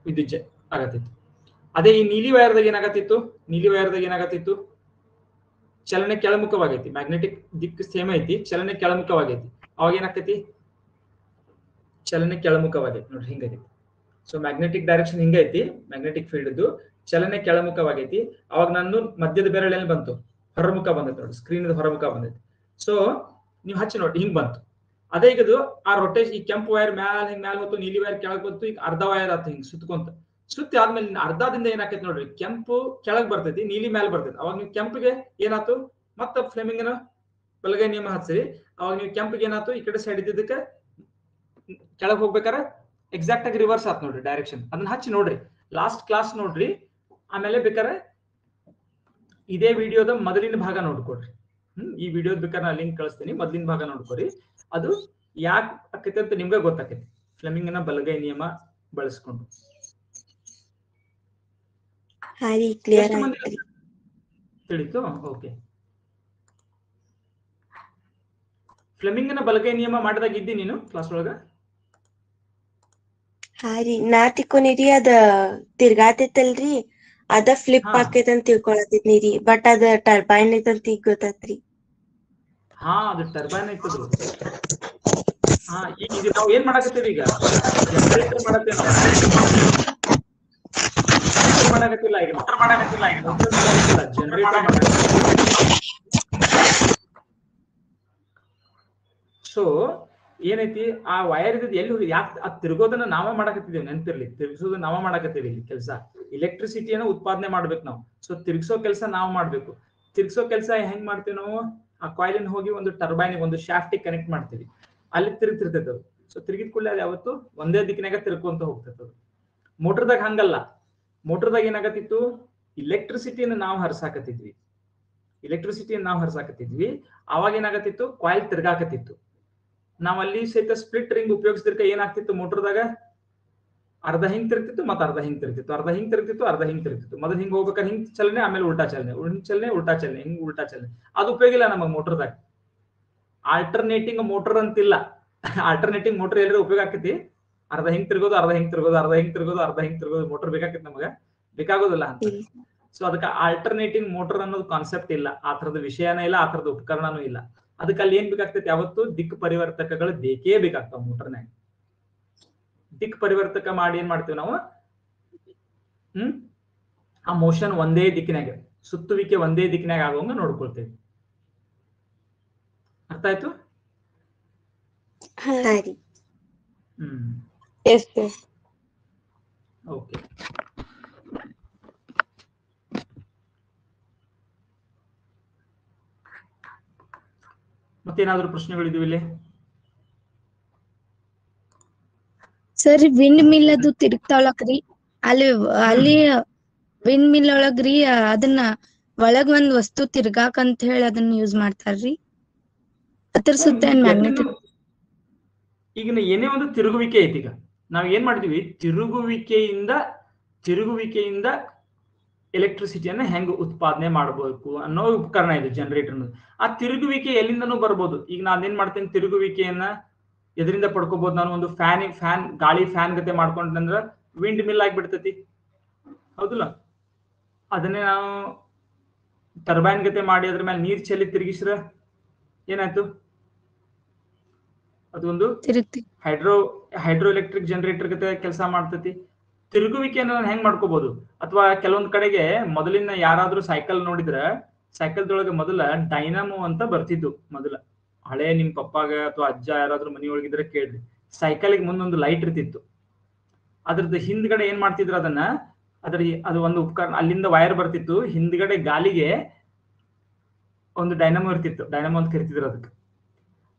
ವಿದ್ಯುತ್ ಆಗತ್ತಿತ್ತು. ಅದೇ ಈ ನೀಲಿ ವೈರ್ದಾಗ ಏನಾಗತ್ತಿತ್ತು? ಚಲನೆ ಕೆಳಮುಖವಾಗೈತಿ. ಮ್ಯಾಗ್ನೆಟಿಕ್ ದಿಕ್ಕು ಸೇಮ್ ಐತಿ, ಚಲನೆ ಕೆಳಮುಖವಾಗೈತಿ. ಅವಾಗ ಏನಾಗ್ತೈತಿ? ಚಲನೆ ಕೆಳಮುಖವಾಗೈತಿ ನೋಡ್ರಿ, ಹಿಂಗೈತಿ. ಸೊ ಮ್ಯಾಗ್ನೆಟಿಕ್ ಡೈರೆಕ್ಷನ್ ಹಿಂಗೈತಿ, ಮ್ಯಾಗ್ನೆಟಿಕ್ ಫೀಲ್ಡ್ ಚಲನೆ ಕೆಳಮುಖವಾಗೈತಿ. ಅವಾಗ ನಾನು ಮಧ್ಯದ ಬೆರಳಲ್ಲಿ ಬಂತು, ಹೊರಮುಖ ಬಂದೈತಿ ನೋಡಿ, ಸ್ಕ್ರೀನ್ ಹೊರಮುಖ ಬಂದೈತಿ. ಸೊ ನೀವು ಹಚ್ಚಿ ನೋಡಿ, ಹಿಂಗ್ ಬಂತು. ಅದೇ ಈಗದು ಆ ರೊಟೇಷನ್, ಈ ಕೆಂಪು ವೈರ್ ಮ್ಯಾಲ ಹೊತ್ತು, ನೀಲಿ ವೈರ್ ಕೆಳಗ್ ಬಂತು. ಈಗ ಅರ್ಧ ವೈರ್ ಆತು, ಹಿಂಗ್ ಸುತ್ತಿ ಆದ್ಮೇಲೆ ಅರ್ಧದಿಂದ ಏನಾಕೈತಿ ನೋಡ್ರಿ, ಕೆಂಪು ಕೆಳಗ್ ಬರ್ತೈತಿ, ನೀಲಿ ಮ್ಯಾಲ ಬರ್ತೈತಿ. ಅವಾಗ ನೀವು ಕೆಂಪಿಗೆ ಏನಾಯ್ತು, ಮತ್ತ ಫ್ಲೇಮಿಂಗ್ನ ಬಲಗೈ ನಿಯಮ ಹಚ್ಚಿರಿ. ಅವಾಗ ನೀವು ಕೆಂಪಿಗೆ ಏನಾಯ್ತು, ಈ ಕಡೆ ಸೈಡ್ ಇದ್ದಿದ್ದಕ್ಕೆ ಕೆಳಗ್ ಹೋಗ್ಬೇಕಾರೆ ಎಕ್ಸಾಕ್ಟ್ ಆಗಿ ರಿವರ್ಸ್ ಆತ್ ನೋಡ್ರಿ ಡೈರೆಕ್ಷನ್. ಅದನ್ನ ಹಚ್ಚಿ ನೋಡ್ರಿ, ಲಾಸ್ಟ್ ಕ್ಲಾಸ್ ನೋಡ್ರಿ. ಆಮೇಲೆ ಬೇಕಾರೆ ಇದೇ ವಿಡಿಯೋದ ಮೊದಲಿನ ಭಾಗ ನೋಡ್ಕೊಡ್ರಿ. ಈ ವಿಡಿಯೋದ ಬೇಕಾದ್ರೆ ನಾ ಲಿಂಕ್ ಕಳಿಸ್ತೀನಿ, ಮೊದಲಿನ ಭಾಗ ನೋಡ್ಕೊರಿ. ಅದು ಯಾಕೆ ಆಕೈತೆ ಅಂತ ನಿಮ್ಗೆ ಗೊತ್ತಾಕೈತಿ, ಫ್ಲೆಮಿಂಗ್ನ ಬಲಗೈ ನಿಯಮ ಬಳಸ್ಕೊಂಡು. ತಿಳಿತು? ಓಕೆ. ಫ್ಲೆಮಿಂಗ್ನ ಬಲಗೈ ನಿಯಮ ಮಾಡಿದಾಗ ಇದ್ದಿ ನೀನು ಕ್ಲಾಸ್ ಒಳಗ? ಹಾ ರೀ, ನಾ ತಿಕ್ಕೊಂಡಿರಿ ಅದ ತಿರ್ಗಾತೈತಲ್ರಿ, ಅದ ಫ್ಲಿಪ್ ಆಕೈತಿ ಅಂತ ತಿಳ್ಕೊಳತಿದ್ನಿ ರೀ. ಬಟ್ ಅದ ಟರ್ಬೈನ್ ಐತಂತ ಈಗ ಗೊತ್ತಾತ್ರಿ. ಅದು ಟರ್ಬೈನ್ ಐತದು. ಈಗ ಇದು ನಾವು ಏನ್ ಮಾಡಕತ್ತೀವಿ, ಈಗ ಜನರೇಟರ್ ಮಾಡತ್ತೇವೆ ನಾವು. ಸೊ ಏನೈತಿ, ಆ ವೈರ್ ಇದ್ ಎಲ್ಲಿ ಹೋಗಿ, ಯಾಕೆ ಅದ್ ತಿರ್ಗೋದನ್ನ ನಾವೇ ಮಾಡಕತ್ತಿದೀವಿ, ನೆನಪಿರ್ಲಿ. ತಿರ್ಗಿಸೋದನ್ನ ನಾವೇ ಮಾಡಕತ್ತೀವಿ. ಇಲ್ಲಿ ಕೆಲಸ ಎಲೆಕ್ಟ್ರಿಸಿಟಿಯನ್ನ ಉತ್ಪಾದನೆ ಮಾಡ್ಬೇಕು ನಾವು. ಸೊ ತಿರ್ಗಿಸೋ ಕೆಲಸ ನಾವು ಮಾಡ್ಬೇಕು. ತಿರ್ಗಿಸೋ ಕೆಲಸ ಹೆಂಗ್ ಮಾಡ್ತೀವಿ ನಾವು? ಆ ಕಾಯಿಲ್ ಹೋಗಿ ಒಂದು ಟರ್ಬೈನ್, ಒಂದು ಶಾಫ್ಟಿಗೆ ಕನೆಕ್ಟ್ ಮಾಡ್ತೀವಿ. ಅಲ್ಲಿ ತಿರ್ಗಿರ್ತೈತೆ ಅದು. ಸೊ ತಿರ್ಗಿದ ಕೂಡಲೇ ಅದು ಯಾವತ್ತು ಒಂದೇ ದಿಕ್ಕಿನಾಗ ತಿರ್ಕೊಂತ ಹೋಗ್ತೈತೆ ಅದು. ಮೋಟರ್ದಾಗ ಹಂಗಲ್ಲ. ಮೋಟರ್ದಾಗ ಏನಾಗತ್ತಿತ್ತು, ಎಲೆಕ್ಟ್ರಿಸಿಟಿಯನ್ನು ನಾವು ಹರ್ಸಾಕತ್ತಿದ್ವಿ. ಅವಾಗ ಏನಾಗತ್ತಿತ್ತು, ಕಾಯಿಲ್ ತಿರ್ಗಾಕತ್ತಿತ್ತು. ನಾವಲ್ಲಿ ಸಹಿತ ಸ್ಪ್ಲಿಟ್ ರಿಂಗ್ ಉಪಯೋಗಿಸಿದ್ರೆ ಏನಾಗ್ತಿತ್ತು, ಮೋಟರ್ದಾಗ ಅರ್ಧ ಹಿಂಗ್ ತಿರ್ತಿತ್ತು, ಮತ್ತೆ ಅರ್ಧ ಹಿಂಗ್ ತಿರ್ತಿತ್ತು, ಅರ್ಧ ಹಿಂಗ್ ತಿರ್ತಿತ್ತು. ಮೊದಲು ಹಿಂಗ್ ಹೋಗ್ಬೇಕಾದ್ರೆ ಹಿಂಗ್ ಚಲನೆ, ಆಮೇಲೆ ಉಲ್ಟಾ ಚಲನೆ, ಹಿಂಗ್ ಉಲ್ಟಾ ಚಲನೆ. ಅದು ಉಪಯೋಗ ಇಲ್ಲ ನಮಗ್ ಮೋಟರ್ದಾಗ. ಆಲ್ಟರ್ನೇಟಿಂಗ್ ಮೋಟರ್ ಅಂತಿಲ್ಲ. ಆಲ್ಟರ್ನೇಟಿಂಗ್ ಮೋಟರ್ ಎಲ್ಲರೂ ಉಪಯೋಗ ಆಕತಿ. ಅರ್ಧ ಹಿಂಗ್ ತಿರ್ಗೋದು, ಅರ್ಧ ಹಿಂಗ್ ತಿರ್ಗೋದು ಮೋಟರ್ ಬೇಕಾಕೈತಿ ನಮಗ? ಬೇಕಾಗೋದಿಲ್ಲ ಅಂತ. ಸೊ ಅದಕ್ಕೆ ಆಲ್ಟರ್ನೇಟಿಂಗ್ ಮೋಟರ್ ಅನ್ನೋದು ಕಾನ್ಸೆಪ್ಟ್ ಇಲ್ಲ, ಆ ತರದ ವಿಷಯನೇ ಇಲ್ಲ, ಆ ತರದ ಉಪಕರಣನೂ ಇಲ್ಲ. ಅದಕ್ಕೆ ಅಲ್ಲಿ ಏನ್ ಬೇಕಾಗ್ತೈತಿ, ಯಾವತ್ತು ದಿಕ್ಕು ಪರಿವರ್ತಕಗಳು ಬೇಕೇ ಬೇಕಾಗ್ತಾವ ಮೋಟರ್ನಾಗ. ದಿಕ್ ಪರಿವರ್ತಕ ಮಾಡಿ ಏನ್ ಮಾಡ್ತೀವಿ ನಾವು, ಆ ಮೋಷನ್ ಒಂದೇ ದಿಕ್ಕಿನಾಗ, ಸುತ್ತುವಿಕೆ ಒಂದೇ ದಿಕ್ಕಿನಾಗ ಆಗುವಂಗ ನೋಡ್ಕೊಳ್ತೇವೆ. ಅರ್ಥ ಆಯ್ತು? ಓಕೆ. ಮತ್ತೇನಾದ್ರೂ ಪ್ರಶ್ನೆಗಳಿದೀವಿ ಇಲ್ಲಿ? ಸರ್ ವಿಂಡ್ ಮಿಲ್ ಅದು ತಿರುಗ್ತಾವಳಕ್ರಿ, ಅಲ್ಲಿ ವಿಂಡ್ ಮಿಲ್ ಒಳಗ್ರಿ ಅದನ್ನ ಒಳಗ್ ಒಂದ್ ವಸ್ತು ತಿರ್ಗಾಕ್ ಅಂತ ಹೇಳಿ ಅದನ್ನ ಯೂಸ್ ಮಾಡ್ತಾರ್ರಿ. ಅದ್ರ ಸುತ್ತ ಏನ್ ಮ್ಯಾಗ್ನೆಟಿಕ್ ಈಗ ಏನೇ ಒಂದು ತಿರುಗುವಿಕೆ ಐತಿ, ಈಗ ನಾವ್ ಏನ್ ಮಾಡ್ತೀವಿ, ತಿರುಗುವಿಕೆಯಿಂದ ಎಲೆಕ್ಟ್ರಿಸಿಟಿಯನ್ನ ಹೆಂಗ್ ಉತ್ಪಾದನೆ ಮಾಡಬೇಕು ಅನ್ನೋ ಉಪಕರಣ ಇದು ಜನರೇಟರ್. ಆ ತಿರುಗುವಿಕೆ ಎಲ್ಲಿಂದನೂ ಬರ್ಬೋದು. ಈಗ ನಾನು ಏನ್ ಮಾಡ್ತೇನೆ, ತಿರುಗುವಿಕೆಯನ್ನ ಎದರಿಂದ ಪಡ್ಕೋಬಹುದು, ನಾನು ಒಂದು ಫ್ಯಾನ್ ಗಾಳಿ ಫ್ಯಾನ್ ಗತೆ ಮಾಡ್ಕೊಂಡ್ರೆ ವಿಂಡ್ ಮಿಲ್ ಆಗಿಬಿಡ್ತೈತಿ, ಹೌದಲ್ಲ? ಅದನ್ನೇ ನಾವು ಟರ್ಬೈನ್ ಗತೆ ಮಾಡಿ ಅದ್ರ ಮೇಲೆ ನೀರ್ ಚೆಲ್ಲಿ ತಿರುಗಿಸ್ರ ಏನಾಯ್ತು, ಅದೊಂದು ಹೈಡ್ರೋ ಎಲೆಕ್ಟ್ರಿಕ್ ಜನರೇಟರ್ ಗತೆ ಕೆಲಸ ಮಾಡ್ತೈತಿ. ತಿರುಗುವಿಕೆಯನ್ನು ಹೆಂಗ್ ಮಾಡ್ಕೋಬಹುದು? ಅಥವಾ ಕೆಲವೊಂದ್ ಕಡೆಗೆ ಮೊದಲಿನ ಯಾರಾದ್ರೂ ಸೈಕಲ್ ನೋಡಿದ್ರ, ಸೈಕಲ್ದೊಳಗೆ ಮೊದಲ ಡೈನಾಮೋ ಅಂತ ಬರ್ತಿದ್ದು. ಮೊದಲ ಹಳೆ ನಿಮ್ ಪಪ್ಪಾಗ ಅಥವಾ ಅಜ್ಜ ಯಾರಾದ್ರೂ ಮನೆಯೊಳಗಿದ್ರೆ ಕೇಳ್ರಿ, ಸೈಕಲ್ಗೆ ಮುಂದೊಂದು ಲೈಟ್ ಇರ್ತಿತ್ತು. ಅದ್ರದ್ದು ಹಿಂದ್ಗಡೆ ಏನ್ ಮಾಡ್ತಿದ್ರು, ಅದು ಒಂದು ಉಪಕರಣ, ಅಲ್ಲಿಂದ ವೈರ್ ಬರ್ತಿತ್ತು, ಹಿಂದ್ಗಡೆ ಗಾಲಿಗೆ ಒಂದು ಡೈನಾಮೋ ಇರ್ತಿತ್ತು, ಡೈನಾಮೋ ಅಂತ ಕರಿತಿದ್ರು ಅದಕ್ಕೆ.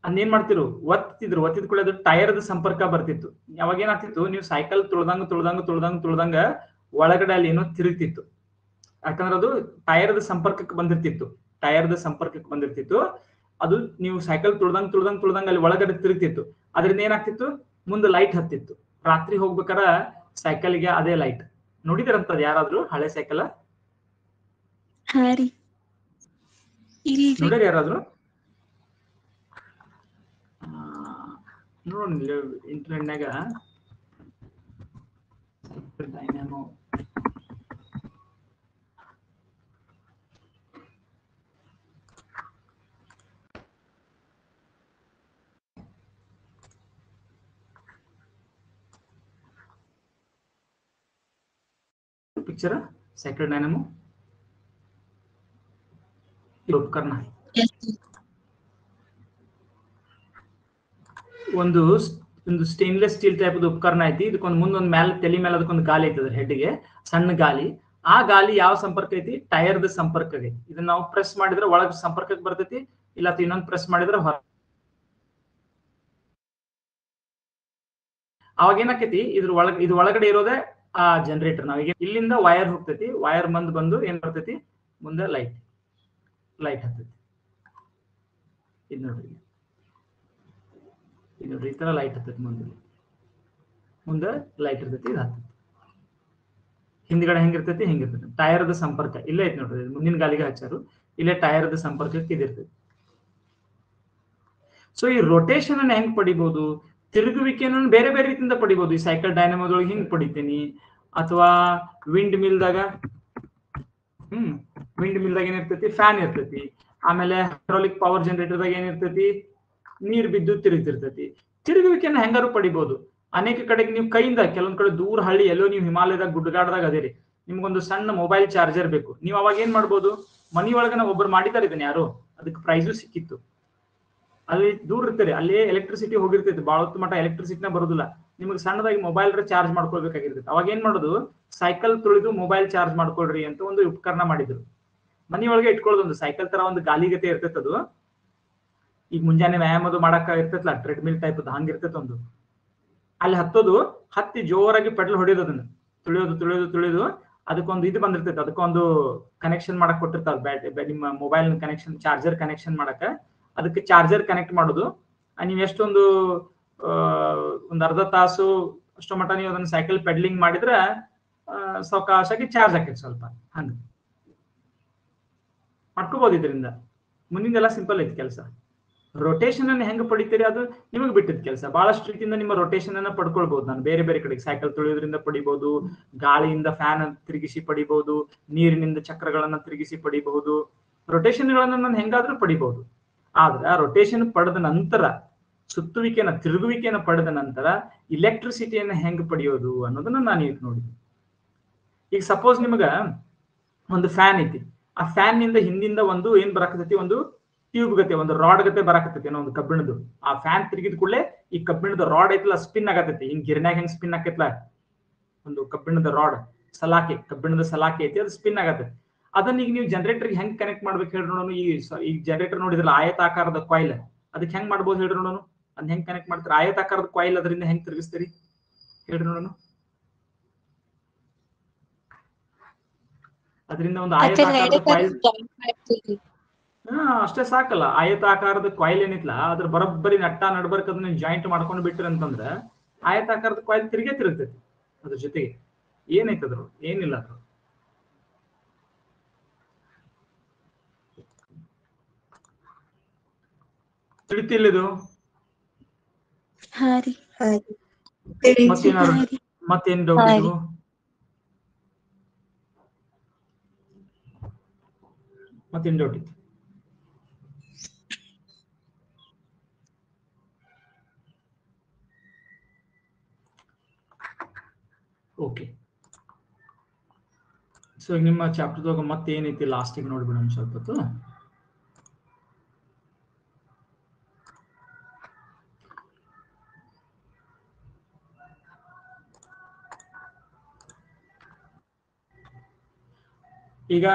ಅದೇನ್ ಮಾಡ್ತಿರು, ಒತ್ತಿದ ಕೂಡ ಅದು ಟೈರ್ದ ಸಂಪರ್ಕ ಬರ್ತಿತ್ತು. ಅವಾಗ ಏನಾಗ್ತಿತ್ತು, ನೀವು ಸೈಕಲ್ ತುಳ್ದಂಗ ಒಳಗಡೆ ಅಲ್ಲಿ ಏನೋ ತಿರುಗ್ತಿತ್ತು, ಯಾಕಂದ್ರೆ ಅದು ಟೈರ್ದ ಸಂಪರ್ಕಕ್ಕೆ ಬಂದಿರ್ತಿತ್ತು. ಅದು ನೀವು ಸೈಕಲ್ ತುಳ್ದಂಗ ಅಲ್ಲಿ ಒಳಗಡೆ ತಿರುಗ್ತಿತ್ತು. ಅದರಿಂದ ಏನಾಗ್ತಿತ್ತು, ಮುಂದೆ ಲೈಟ್ ಹತ್ತಿತ್ತು. ರಾತ್ರಿ ಹೋಗ್ಬೇಕಾರ ಸೈಕಲ್ಗೆ ಅದೇ ಲೈಟ್. ನೋಡಿದಿರಂತದ್ ಯಾರಾದ್ರೂ ಹಳೆ ಸೈಕಲ್? ನೋಡ್ಯಾರ ಯಾರಾದ್ರೂ? ನೋಡಿ ಇಂಟರ್ನೆಟ್ನಾಗ ಡೈನಾಮೋ ಪಿಕ್ಚರ್, ಸೈಕಲ್ ಡೈನಾಮೋ ಉಪಕರಣ. ಒಂದು ಸ್ಟೇನ್ಲೆಸ್ ಸ್ಟೀಲ್ ಟೈಪ್ ಉಪಕರಣ ಐತಿ. ಇದಕ್ಕೊಂದು ಮುಂದೊಂದು ತಲೆ ಮೇಲೆ ಅದಕ್ಕೊಂದು ಗಾಲಿ ಐತದ, ಹೆಡ್ಗೆ ಸಣ್ಣ ಗಾಲಿ. ಆ ಗಾಲಿ ಯಾವ ಸಂಪರ್ಕ ಐತಿ, ಟೈರ್ದ ಸಂಪರ್ಕ ಐತಿ. ಇದನ್ನ ನಾವು ಪ್ರೆಸ್ ಮಾಡಿದ್ರೆ ಒಳಗ್ ಸಂಪರ್ಕಕ್ಕೆ ಬರ್ತೈತಿ, ಇಲ್ಲ ಇನ್ನೊಂದು ಪ್ರೆಸ್ ಮಾಡಿದ್ರೆ ಅವಾಗ ಏನಾಕೈತಿ, ಇದು ಒಳಗಡೆ ಇರೋದೇ ಆ ಜನರೇಟರ್. ನಾವೀಗ ಇಲ್ಲಿಂದ ವೈರ್ ಹೋಗ್ತೈತಿ, ವೈರ್ ಬಂದು ಏನ್ ಬರ್ತೈತಿ, ಮುಂದೆ ಲೈಟ್ ಹತ್ತೈತಿ. ಇದು ನೋಡ್ರಿ, ಈ ತರ ಲೈಟ್ ಹತ್ತೈತಿ, ಮುಂದೆ ಲೈಟ್ ಇರ್ತೈತಿ, ಇದು ಹತ್ತೈತಿ. ಹಿಂದ್ಗಡೆ ಹೆಂಗಿರ್ತೈತಿ, ಟೈರ್ದ ಸಂಪರ್ಕ ಇಲ್ಲೇ ಐತಿ ನೋಡ್ರಿ, ಮುಂದಿನ ಗಾಲಿಗೆ ಹಚ್ಚಾರು, ಇಲ್ಲೇ ಟೈರ್ದ ಸಂಪರ್ಕಕ್ಕೆ ಇದಿರ್ತೈತಿ. ಸೊ ಈ ರೊಟೇಷನ್ ಅನ್ನ ಹೆಂಗ್ ಪಡಿಬಹುದು, ತಿರುಗುವಿಕೆಯನ್ನು ಬೇರೆ ಬೇರೆ ರೀತಿಯಿಂದ ಪಡಿಬಹುದು. ಈ ಸೈಕಲ್ ಡೈನಾಮೋದೊಳಗೆ ಹಿಂಗ್ ಪಡಿತೀನಿ, ಅಥವಾ ವಿಂಡ್ ಮಿಲ್ದಾಗ ಏನಿರ್ತೈತಿ, ಫ್ಯಾನ್ ಇರ್ತೈತಿ. ಆಮೇಲೆ ಹೈಡ್ರಾಲಿಕ್ ಪವರ್ ಜನರೇಟರ್ದಾಗ ಏನಿರ್ತೈತಿ, ನೀರ್ ಬಿದ್ದು ತಿರುಗ್ತಿರ್ತೈತಿ. ತಿರುಗುವಿಕೆಯನ್ನು ಹೆಂಗಾರು ಪಡಿಬಹುದು. ಅನೇಕ ಕಡೆಗೆ ನೀವು ಕೈಯಿಂದ, ಕೆಲವೊಂದ್ ಕಡೆ ದೂರ ಹಳ್ಳಿ ಎಲ್ಲೋ ನೀವು ಹಿಮಾಲಯದಾಗ ಗುಡ್ಡಗಾಡ್ದಾಗ ಅದೇರಿ, ನಿಮ್ಗೊಂದು ಸಣ್ಣ ಮೊಬೈಲ್ ಚಾರ್ಜರ್ ಬೇಕು. ನೀವು ಅವಾಗ ಏನ್ ಮಾಡ್ಬೋದು, ಮನಿಯೊಳಗ ಒಬ್ಬರು ಮಾಡಿದಾರೆ ಇದನ್ನ, ಯಾರು, ಅದಕ್ಕೆ ಪ್ರೈಸು ಸಿಕ್ಕಿತ್ತು. ಅಲ್ಲಿ ದೂರ ಇರ್ತಾರೆ, ಅಲ್ಲೇ ಎಲೆಕ್ಟ್ರಿಸಿಟಿ ಹೋಗಿರ್ತೈತಿ, ಬಾಳ ಹೊತ್ತು ಮಟ್ಟ ಎಲೆಕ್ಟ್ರಿಸಿಟಿನ ಬರೋದಿಲ್ಲ. ನಿಮ್ಗೆ ಸಣ್ಣದಾಗಿ ಮೊಬೈಲ್ ಚಾರ್ಜ್ ಮಾಡ್ಕೊಳ್ಬೇಕಾಗಿರ್ತೈತಿ. ಅವಾಗ ಏನ್ ಮಾಡೋದು, ಸೈಕಲ್ ತುಳಿದು ಮೊಬೈಲ್ ಚಾರ್ಜ್ ಮಾಡ್ಕೊಳ್ರಿ ಅಂತ ಒಂದು ಉಪಕರಣ ಮಾಡಿದ್ರು. ಮನಿಯೊಳಗೆ ಇಟ್ಕೊಳ್ಳೋದು, ಒಂದು ಸೈಕಲ್ ತರ ಒಂದು ಗಾಲಿಗತೆ ಇರ್ತೈತಿ ಅದು. ಈಗ ಮುಂಜಾನೆ ವ್ಯಾಯಾಮದು ಮಾಡಕ್ ಇರ್ತೈತಲ್ಲ, ಟ್ರೆಡ್ಮಿಲ್ ಟೈಪ್ ಹಂಗಿರ್ತೈತಿ ಒಂದು. ಅಲ್ಲಿ ಹತ್ತಿ ಜೋರಾಗಿ ಪೆಡಲ್ ಹೊಡೆಯೋದು, ಅದನ್ನ ತುಳಿಯೋದು. ಅದಕ್ಕೊಂದು ಇದು ಬಂದಿರ್ತೈತಿ, ಅದಕ್ಕೊಂದು ಕನೆಕ್ಷನ್ ಮಾಡಕ್ ಕೊಟ್ಟಿರ್ತಾರ, ನಿಮ್ಮ ಮೊಬೈಲ್ ಕನೆಕ್ಷನ್, ಚಾರ್ಜರ್ ಕನೆಕ್ಷನ್ ಮಾಡಕ. ಅದಕ್ಕೆ ಚಾರ್ಜರ್ ಕನೆಕ್ಟ್ ಮಾಡೋದು. ನೀವು ಎಷ್ಟೊಂದು ಒಂದು ಅರ್ಧ ತಾಸು ಅಷ್ಟೋ ಮಟ್ಟ ನೀವು ಅದನ್ನ ಸೈಕಲ್ ಪೆಡ್ಲಿಂಗ್ ಮಾಡಿದ್ರೆ ಸಾವಕಾಶಾಗಿ ಚಾರ್ಜ್ ಆಕೈತಿ. ಸ್ವಲ್ಪ ಹಂಗ ಮಾಡ್ಕೋಬಹುದು. ಇದರಿಂದ ಮುಂದಿಂದೆಲ್ಲ ಸಿಂಪಲ್ ಐತಿ ಕೆಲಸ. ರೊಟೇಷನ್ ಅನ್ನು ಹೆಂಗ್ ಪಡಿತೀರಿ ಅದು ನಿಮಗೆ ಬಿಟ್ಟಿದ್ ಕೆಲಸ. ಬಹಳಷ್ಟು ರೀತಿಯಿಂದ ನಿಮ್ಮ ರೊಟೇಷನ್ ಅನ್ನ ಪಡ್ಕೊಳ್ಬಹುದು. ನಾನು ಬೇರೆ ಬೇರೆ ಕಡೆಗೆ ಸೈಕಲ್ ತುಳಿಯೋದ್ರಿಂದ ಪಡಿಬಹುದು, ಗಾಳಿಯಿಂದ ಫ್ಯಾನ್ ತಿರುಗಿಸಿ ಪಡಿಬಹುದು, ನೀರಿನಿಂದ ಚಕ್ರಗಳನ್ನ ತಿರುಗಿಸಿ ಪಡಿಬಹುದು. ರೊಟೇಷನ್ಗಳನ್ನ ನಾನು ಹೆಂಗಾದ್ರೂ ಪಡಿಬಹುದು. ಆದ್ರೆ ಆ ರೊಟೇಷನ್ ಪಡೆದ ನಂತರ, ಸುತ್ತುವಿಕೆನ ತಿರುಗುವಿಕೆಯನ್ನು ಪಡೆದ ನಂತರ ಇಲೆಕ್ಟ್ರಿಸಿಟಿಯನ್ನ ಹೆಂಗ್ ಪಡೆಯೋದು ಅನ್ನೋದನ್ನ ನಾನು ಈಗ ನೋಡಿದ್ವಿ. ಈಗ ಸಪೋಸ್ ನಿಮಗ ಒಂದು ಫ್ಯಾನ್ ಐತಿ, ಆ ಫ್ಯಾನ್ ನಿಂದ ಹಿಂದಿಂದ ಒಂದು ಏನ್ ಬರಾಕತೈತಿ, ಒಂದು ಟ್ಯೂಬ್ ಗತೆ, ಒಂದು ರಾಡ್ ಗತೆ ಬರಾಕತೈತಿ, ಒಂದು ಕಬ್ಬಿಣದ್ದು. ಆ ಫ್ಯಾನ್ ತಿರುಗಿದ ಕೂಡಲೇ ಈ ಕಬ್ಬಿಣದ ರಾಡ್ ಐತಲ್ಲ ಸ್ಪಿನ್ ಆಗತೈತಿ. ಹಿಂಗ್ ಗಿರ್ನ್ಯಾಗ ಹೆಂಗ್ ಸ್ಪಿನ್ ಆಕೈತ್ಲ, ಒಂದು ಕಬ್ಬಿಣದ ರಾಡ್ ಸಲಾಕೆ, ಕಬ್ಬಿಣದ ಸಲಾಕೆ ಐತಿ, ಅದು ಸ್ಪಿನ್ ಆಗತೈತಿ. ಅದನ್ನ ಈಗ ನೀವು ಜನರೇಟರ್ಗೆ ಹೆಂಗ್ ಕನೆಕ್ಟ್ ಮಾಡ್ಬೇಕು ಹೇಳ್ರಿ ನೋಡೋಣ. ಈ ಜನರೇಟರ್ ನೋಡಿದ್ರಲ್ಲ ಆಯತಾಕಾರದ ಕಾಯಿಲ್, ಅದಕ್ಕೆ ಹೆಂಗ್ ಮಾಡ್ಬೋದು ಹೇಳ್ರಿ ನೋಡೋಣ. ಅದ್ ಹೆಂಗ್ ಕನೆಕ್ಟ್ ಮಾಡ್ತೀರಿ? ಆಯತಾಕಾರದ ಕಾಯಿಲ್ ಅದರಿಂದ ಹೆಂಗ್ ತಿರುಗಿಸ್ತೀರಿ ಹೇಳ್ರಿ ನೋಡೋಣ. ಅದರಿಂದ ಒಂದು ಆಯತಾಕಾರದ ಕಾಯಿಲ್, ಅಷ್ಟೇ ಸಾಕಲ್ಲ. ಆಯತಾಕಾರದ ಕಾಯಿಲ್ ಏನಿತ್ಲ ಅದ್ರ ಬರೋಬ್ಬರಿ ನಟ್ಟ ನಡ್ಬರ್ಕ್ ಅದನ್ನ ಜಾಯಿಂಟ್ ಮಾಡ್ಕೊಂಡು ಬಿಟ್ರಿ ಅಂತಂದ್ರ ಆಯತಾಕಾರದ ಕಾಯಿಲ್ ತಿರುಗ್ತೈತಿ. ಅದ್ರ ಜೊತೆಗೆ ಏನೈತದ್ರು ಏನಿಲ್ಲ ಅದ್ರ. ತಿಳಿತಿಲ್ಲಿದು ಮತ್ತೇನ್ ಡೌಟ್ ಇದು? ಮತ್ತೇನ್ ಡೌಟ್ ಇತ್ತು? ಓಕೆ, ಸೊ ಈಗ ನಿಮ್ಮ ಚಾಪ್ಟರ್ದಾಗ ಮತ್ತೆ ಏನೈತಿ ಲಾಸ್ಟಿಗೆ ನೋಡ್ಬಿಡೋಣ ಸ್ವಲ್ಪ ಹೊತ್ತು. ಈಗ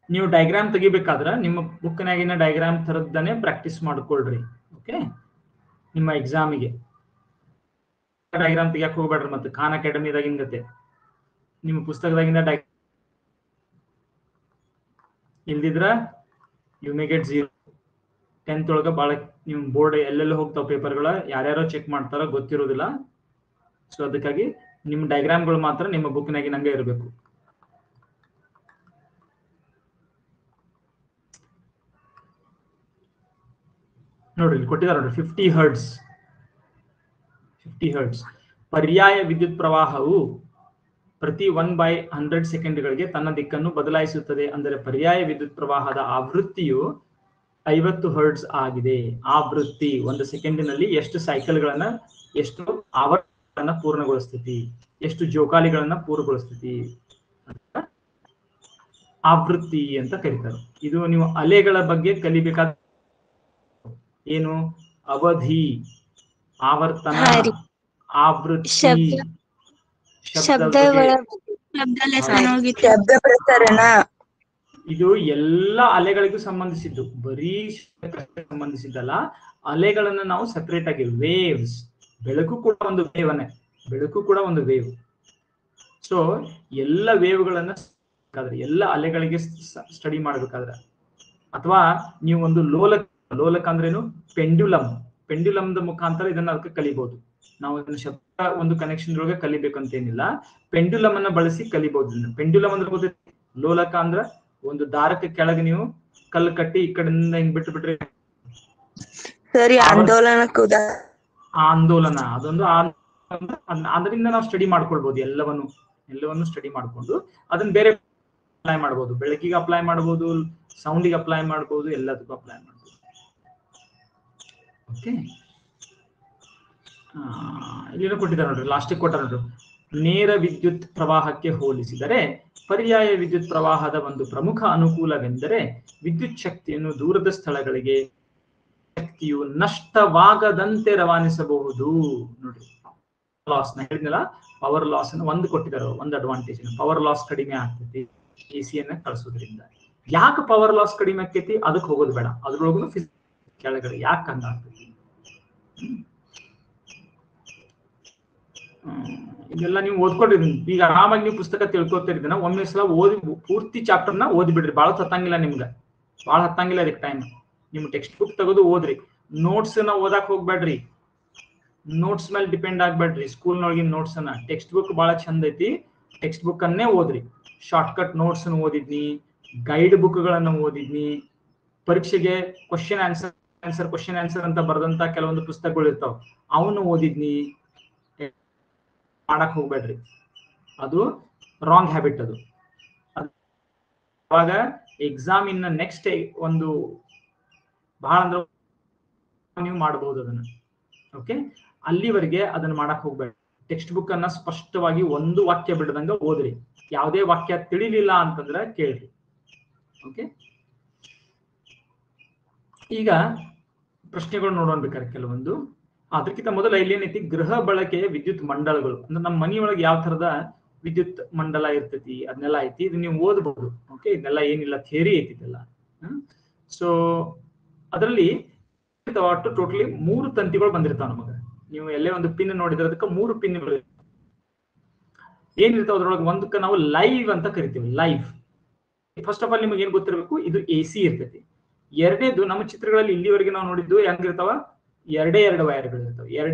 ನೀವು ಡಯಾಗ್ರಾಮ್ ತೆಗಿಬೇಕಾದ್ರ ನಿಮ್ಮ ಬುಕ್ನಾಗಿನ ಡಯಾಗ್ರಾಮ್ ತರದ್ದಾನೆ ಪ್ರಾಕ್ಟೀಸ್ ಮಾಡ್ಕೊಳ್ರಿ. ಓಕೆ, ನಿಮ್ಮ ಎಕ್ಸಾಮಿಗೆ ಡಯಾಗ್ರಾಮ್ ತೆಗಿಯಕ್ ಹೋಗ್ಬೇಡ್ರಿ. ಮತ್ತೆ ಖಾನ್ ಅಕಾಡೆಮಿದಾಗಿನ ಗತೆ ನಿಮ್ಮ ಪುಸ್ತಕದಾಗಿಂದ ಇಲ್ದಿದ್ರ ಯು ಮೇ ಗೆಟ್ 0. 10th ಒಳಗ ಬಾಳ ನಿಮ್ ಬೋರ್ಡ್ ಎಲ್ಲೆಲ್ಲ ಹೋಗ್ತಾವ ಪೇಪರ್ಗಳ, ಯಾರ್ಯಾರೋ ಚೆಕ್ ಮಾಡ್ತಾರ ಗೊತ್ತಿರೋದಿಲ್ಲ. ಸೊ ಅದಕ್ಕಾಗಿ ನಿಮ್ ಡಯಾಗ್ರಾಮ್ಗಳು ಮಾತ್ರ ನಿಮ್ಮ ಬುಕ್ನಾಗಿನ ಹಂಗೆ ಇರಬೇಕು. ನೋಡ್ರಿ ಇಲ್ಲಿ ಕೊಟ್ಟಿದ್ದಾರೆ ನೋಡ್ರಿ, 50 ಹರ್ಟ್ಸ್. 50 ಹರ್ಟ್ಸ್ ಪರ್ಯಾಯ ವಿದ್ಯುತ್ ಪ್ರವಾಹವು ಪ್ರತಿ 1/100 ಸೆಕೆಂಡ್ಗಳಿಗೆ ತನ್ನ ದಿಕ್ಕನ್ನು ಬದಲಾಯಿಸುತ್ತದೆ. ಅಂದರೆ ಪರ್ಯಾಯ ವಿದ್ಯುತ್ ಪ್ರವಾಹದ ಆವೃತ್ತಿಯು 50 ಹರ್ಟ್ಸ್ ಆಗಿದೆ. ಆವೃತ್ತಿ ಒಂದು ಸೆಕೆಂಡಿನಲ್ಲಿ ಎಷ್ಟು ಸೈಕಲ್ಗಳನ್ನ, ಎಷ್ಟು ಆವರ್ತನಗಳನ್ನ ಪೂರ್ಣಗೊಳಿಸ್ತೈತಿ, ಎಷ್ಟು ಜೋಕಾಲಿಗಳನ್ನ ಪೂರ್ಣಗೊಳಿಸ್ತೈತಿ, ಆವೃತ್ತಿ ಅಂತ ಕರೀತಾರೆ. ಇದು ನೀವು ಅಲೆಗಳ ಬಗ್ಗೆ ಕಲಿಬೇಕಾದ ಏನು? ಅವಧಿ, ಆವರ್ತನ, ಆವೃತ್ತಿ, ಇದು ಎಲ್ಲ ಅಲೆಗಳಿಗೂ ಸಂಬಂಧಿಸಿದ್ದು, ಬರೀ ಸಂಬಂಧಿಸಿದ್ದಲ್ಲ. ಅಲೆಗಳನ್ನ ನಾವು ಸೆಪರೇಟ್ ಆಗಿ ವೇವ್ಸ್, ಬೆಳಕು ಕೂಡ ಒಂದು ವೇವನೇ, ಬೆಳಕು ಕೂಡ ಒಂದು ವೇವ್. ಸೊ ಎಲ್ಲ ವೇವ್ಗಳನ್ನ ಎಲ್ಲ ಅಲೆಗಳಿಗೆ ಸ್ಟಡಿ ಮಾಡ್ಬೇಕಾದ್ರೆ, ಅಥವಾ ನೀವು ಒಂದು ಲೋಲಕ ಅಂದ್ರೇನು, ಪೆಂಡ್ಯುಲಮ್ದ ಮುಖಾಂತರ ಇದನ್ನ ಅದಕ್ಕೆ ಕಲಿಬಹುದು. ನಾವು ಇದನ್ನ ಶಬ್ದ ಒಂದು ಕನೆಕ್ಷನ್ ಒಳಗೆ ಕಲಿಬೇಕಂತೇನಿಲ್ಲ, ಪೆಂಡ್ಯುಲಮ್ ಅನ್ನ ಬಳಸಿ ಕಲಿಬಹುದು. ಪೆಂಡ್ಯುಲಮ್ ಅಂದ್ರೆ ಗೊತ್ತೈತಿ, ಲೋಲಕ ಅಂದ್ರ ಒಂದು ದಾರಕ್ಕೆ ಕೆಳಗೆ ನೀವು ಕಲ್ಲು ಕಟ್ಟಿ ಈ ಕಡೆಯಿಂದ ಹಿಂಗ್ ಬಿಟ್ಟು ಬಿಟ್ರಿ, ಆಂದೋಲನ, ಅದೊಂದು ಅದರಿಂದ ನಾವು ಸ್ಟಡಿ ಮಾಡ್ಕೊಳ್ಬಹುದು. ಎಲ್ಲವನ್ನು ಸ್ಟಡಿ ಮಾಡ್ಕೊಂಡು ಅದನ್ನ ಬೇರೆ ಅಪ್ಲೈ ಮಾಡ್ಬೋದು. ಬೆಳಕಿಗೆ ಅಪ್ಲೈ ಮಾಡ್ಬೋದು, ಸೌಂಡಿಗೆ ಅಪ್ಲೈ ಮಾಡ್ಬೋದು, ಎಲ್ಲದಕ್ಕೂ ಅಪ್ಲೈ ಮಾಡ್ಬೋದು. ಓಕೆ, ಇಲ್ಲಿನೂ ಕೊಟ್ಟಿದ್ದಾರೆ ನೋಡ್ರಿ, ಲಾಸ್ಟಿಗೆ ಕೊಟ್ಟ ನೋಡ್ರಿ. ನೇರ ವಿದ್ಯುತ್ ಪ್ರವಾಹಕ್ಕೆ ಹೋಲಿಸಿದರೆ ಪರ್ಯಾಯ ವಿದ್ಯುತ್ ಪ್ರವಾಹದ ಒಂದು ಪ್ರಮುಖ ಅನುಕೂಲವೆಂದರೆ ವಿದ್ಯುತ್ ಶಕ್ತಿಯನ್ನು ದೂರದ ಸ್ಥಳಗಳಿಗೆ ಶಕ್ತಿಯು ನಷ್ಟವಾಗದಂತೆ ರವಾನಿಸಬಹುದು. ನೋಡ್ರಿ, ಲಾಸ್ ನ ಹೇಳಿದ್ನಲ್ಲ, ಪವರ್ ಲಾಸ್ ಅನ್ನು ಒಂದು ಕೊಟ್ಟಿದ್ದಾರೆ, ಒಂದು ಅಡ್ವಾಂಟೇಜ್. ಪವರ್ ಲಾಸ್ ಕಡಿಮೆ ಆಗ್ತೈತಿ AC ಅನ್ನ ಕಳಿಸೋದ್ರಿಂದ. ಯಾಕೆ ಪವರ್ ಲಾಸ್ ಕಡಿಮೆ ಆಕೈತಿ ಅದಕ್ಕೆ ಹೋಗೋದು ಬೇಡ, ಅದ್ರೊಳಗೂ ಕೆಳಗಡೆ ಯಾಕೆ ಹಂಗಾಗ್ತೈತಿ ಇದೆಲ್ಲ ನೀವು ಓದ್ಕೊಂಡಿರಿ. ಈಗ ಆರಾಮಾಗಿ ನೀವು ಪುಸ್ತಕ ತಿಳ್ಕೊತಿರ್ತೀನ, ಒಮ್ಮೆ ಸಲ ಓದಿ ಪೂರ್ತಿ ಚಾಪ್ಟರ್ನ ಓದಿಬಿಡ್ರಿ. ಭಾಳ ಹತ್ತಂಗಿಲ್ಲ ನಿಮ್ಗೆ, ಭಾಳ ಹತ್ತಂಗಿಲ್ಲ ಅದಕ್ಕೆ ಟೈಮ್. ನಿಮ್ ಟೆಕ್ಸ್ಟ್ ಬುಕ್ ತೆಗೆದು ಓದ್ರಿ. ನೋಟ್ಸ್ ನ ಓದಾಕ್ ಹೋಗ್ಬೇಡ್ರಿ, ನೋಟ್ಸ್ ಮೇಲೆ ಡಿಪೆಂಡ್ ಆಗ್ಬೇಡ್ರಿ. ಸ್ಕೂಲ್ನೊಳಗಿನ ನೋಟ್ಸ್ ಅನ್ನ, ಟೆಕ್ಸ್ಟ್ ಬುಕ್ ಬಹಳ ಚಂದ ಐತಿ, ಟೆಕ್ಸ್ಟ್ ಬುಕ್ ಅನ್ನೇ ಓದ್ರಿ. ಶಾರ್ಟ್ಕಟ್ ನೋಟ್ಸ್ ಓದಿದ್ನಿ, ಗೈಡ್ ಬುಕ್ ಗಳನ್ನ ಓದಿದ್ನಿ, ಪರೀಕ್ಷೆಗೆ ಕ್ವಶನ್ ಆನ್ಸರ್ ಕ್ವಶನ್ ಆನ್ಸರ್ ಅಂತ ಬರೆದಂತ ಕೆಲವೊಂದು ಪುಸ್ತಕಗಳು ಇರ್ತಾವ, ಅವನು ಓದಿದ್ನಿ ಮಾಡಕ್ ಹೋಗ್ಬೇಡ್ರಿ, ಅದು ರಾಂಗ್ ಹ್ಯಾಬಿಟ್. ಅದು ಅವಾಗ ಎಕ್ಸಾಮ್ ಇನ್ನ ನೆಕ್ಸ್ಟ್ ಒಂದು ಬಹಳ ಅಂದ್ರೆ ನೀವು ಮಾಡಬಹುದು ಅದನ್ನ. ಓಕೆ, ಅಲ್ಲಿವರೆಗೆ ಅದನ್ನ ಮಾಡಕ್ ಹೋಗ್ಬೇಡ್ರಿ. ಟೆಕ್ಸ್ಟ್ ಬುಕ್ ಅನ್ನ ಸ್ಪಷ್ಟವಾಗಿ ಒಂದು ವಾಕ್ಯ ಬಿಡದಂಗ ಓದ್ರಿ. ಯಾವುದೇ ವಾಕ್ಯ ತಿಳಿಲಿಲ್ಲ ಅಂತಂದ್ರೆ ಕೇಳ್ರಿ. ಓಕೆ, ಈಗ ಪ್ರಶ್ನೆಗಳು ನೋಡೋಣ ಬೇಕಾದ್ರೆ ಕೆಲವೊಂದು. ಅದಕ್ಕಿಂತ ಮೊದಲ ಇಲ್ಲಿ ಏನೈತಿ, ಗೃಹ ಬಳಕೆಯ ವಿದ್ಯುತ್ ಮಂಡಲಗಳು ಅಂದ್ರೆ ನಮ್ಮ ಮನೆಯೊಳಗೆ ಯಾವ ತರದ ವಿದ್ಯುತ್ ಮಂಡಲ ಇರ್ತೈತಿ ಅದನ್ನೆಲ್ಲ ಐತಿ. ಇದು ನೀವು ಓದಬಹುದು. ಓಕೆ, ಇದನ್ನೆಲ್ಲ ಏನಿಲ್ಲ, ಥಿಯರಿ ಐತಿ ಇದೆಲ್ಲ. ಸೊ ಅದರಲ್ಲಿ ಒಟ್ಟು ಟೋಟಲಿ 3 ತಂತಿಗಳು ಬಂದಿರ್ತಾವ ನಮಗ. ನೀವು ಎಲ್ಲೇ ಒಂದು ಪಿನ್ ನೋಡಿದ್ರೆ ಅದಕ್ಕೆ 3 ಪಿನ್ಗಳು ಏನಿರ್ತಾವ ಅದ್ರೊಳಗೆ. ಒಂದಕ್ಕೆ ನಾವು ಲೈವ್ ಅಂತ ಕರಿತೀವಿ, ಲೈವ್. ಫಸ್ಟ್ ಆಫ್ ಆಲ್ ನಿಮಗೆ ಏನ್ ಗೊತ್ತಿರಬೇಕು, ಇದು AC ಇರ್ತೈತಿ. ಎರಡನೇದು ನಮ್ಮ ಚಿತ್ರಗಳಲ್ಲಿ ಇಲ್ಲಿವರೆಗೆ ನಾವು ನೋಡಿದ್ದು ಹೆಂಗಿರ್ತಾವ, ಎರಡೇ ವೈರ್ಗಳು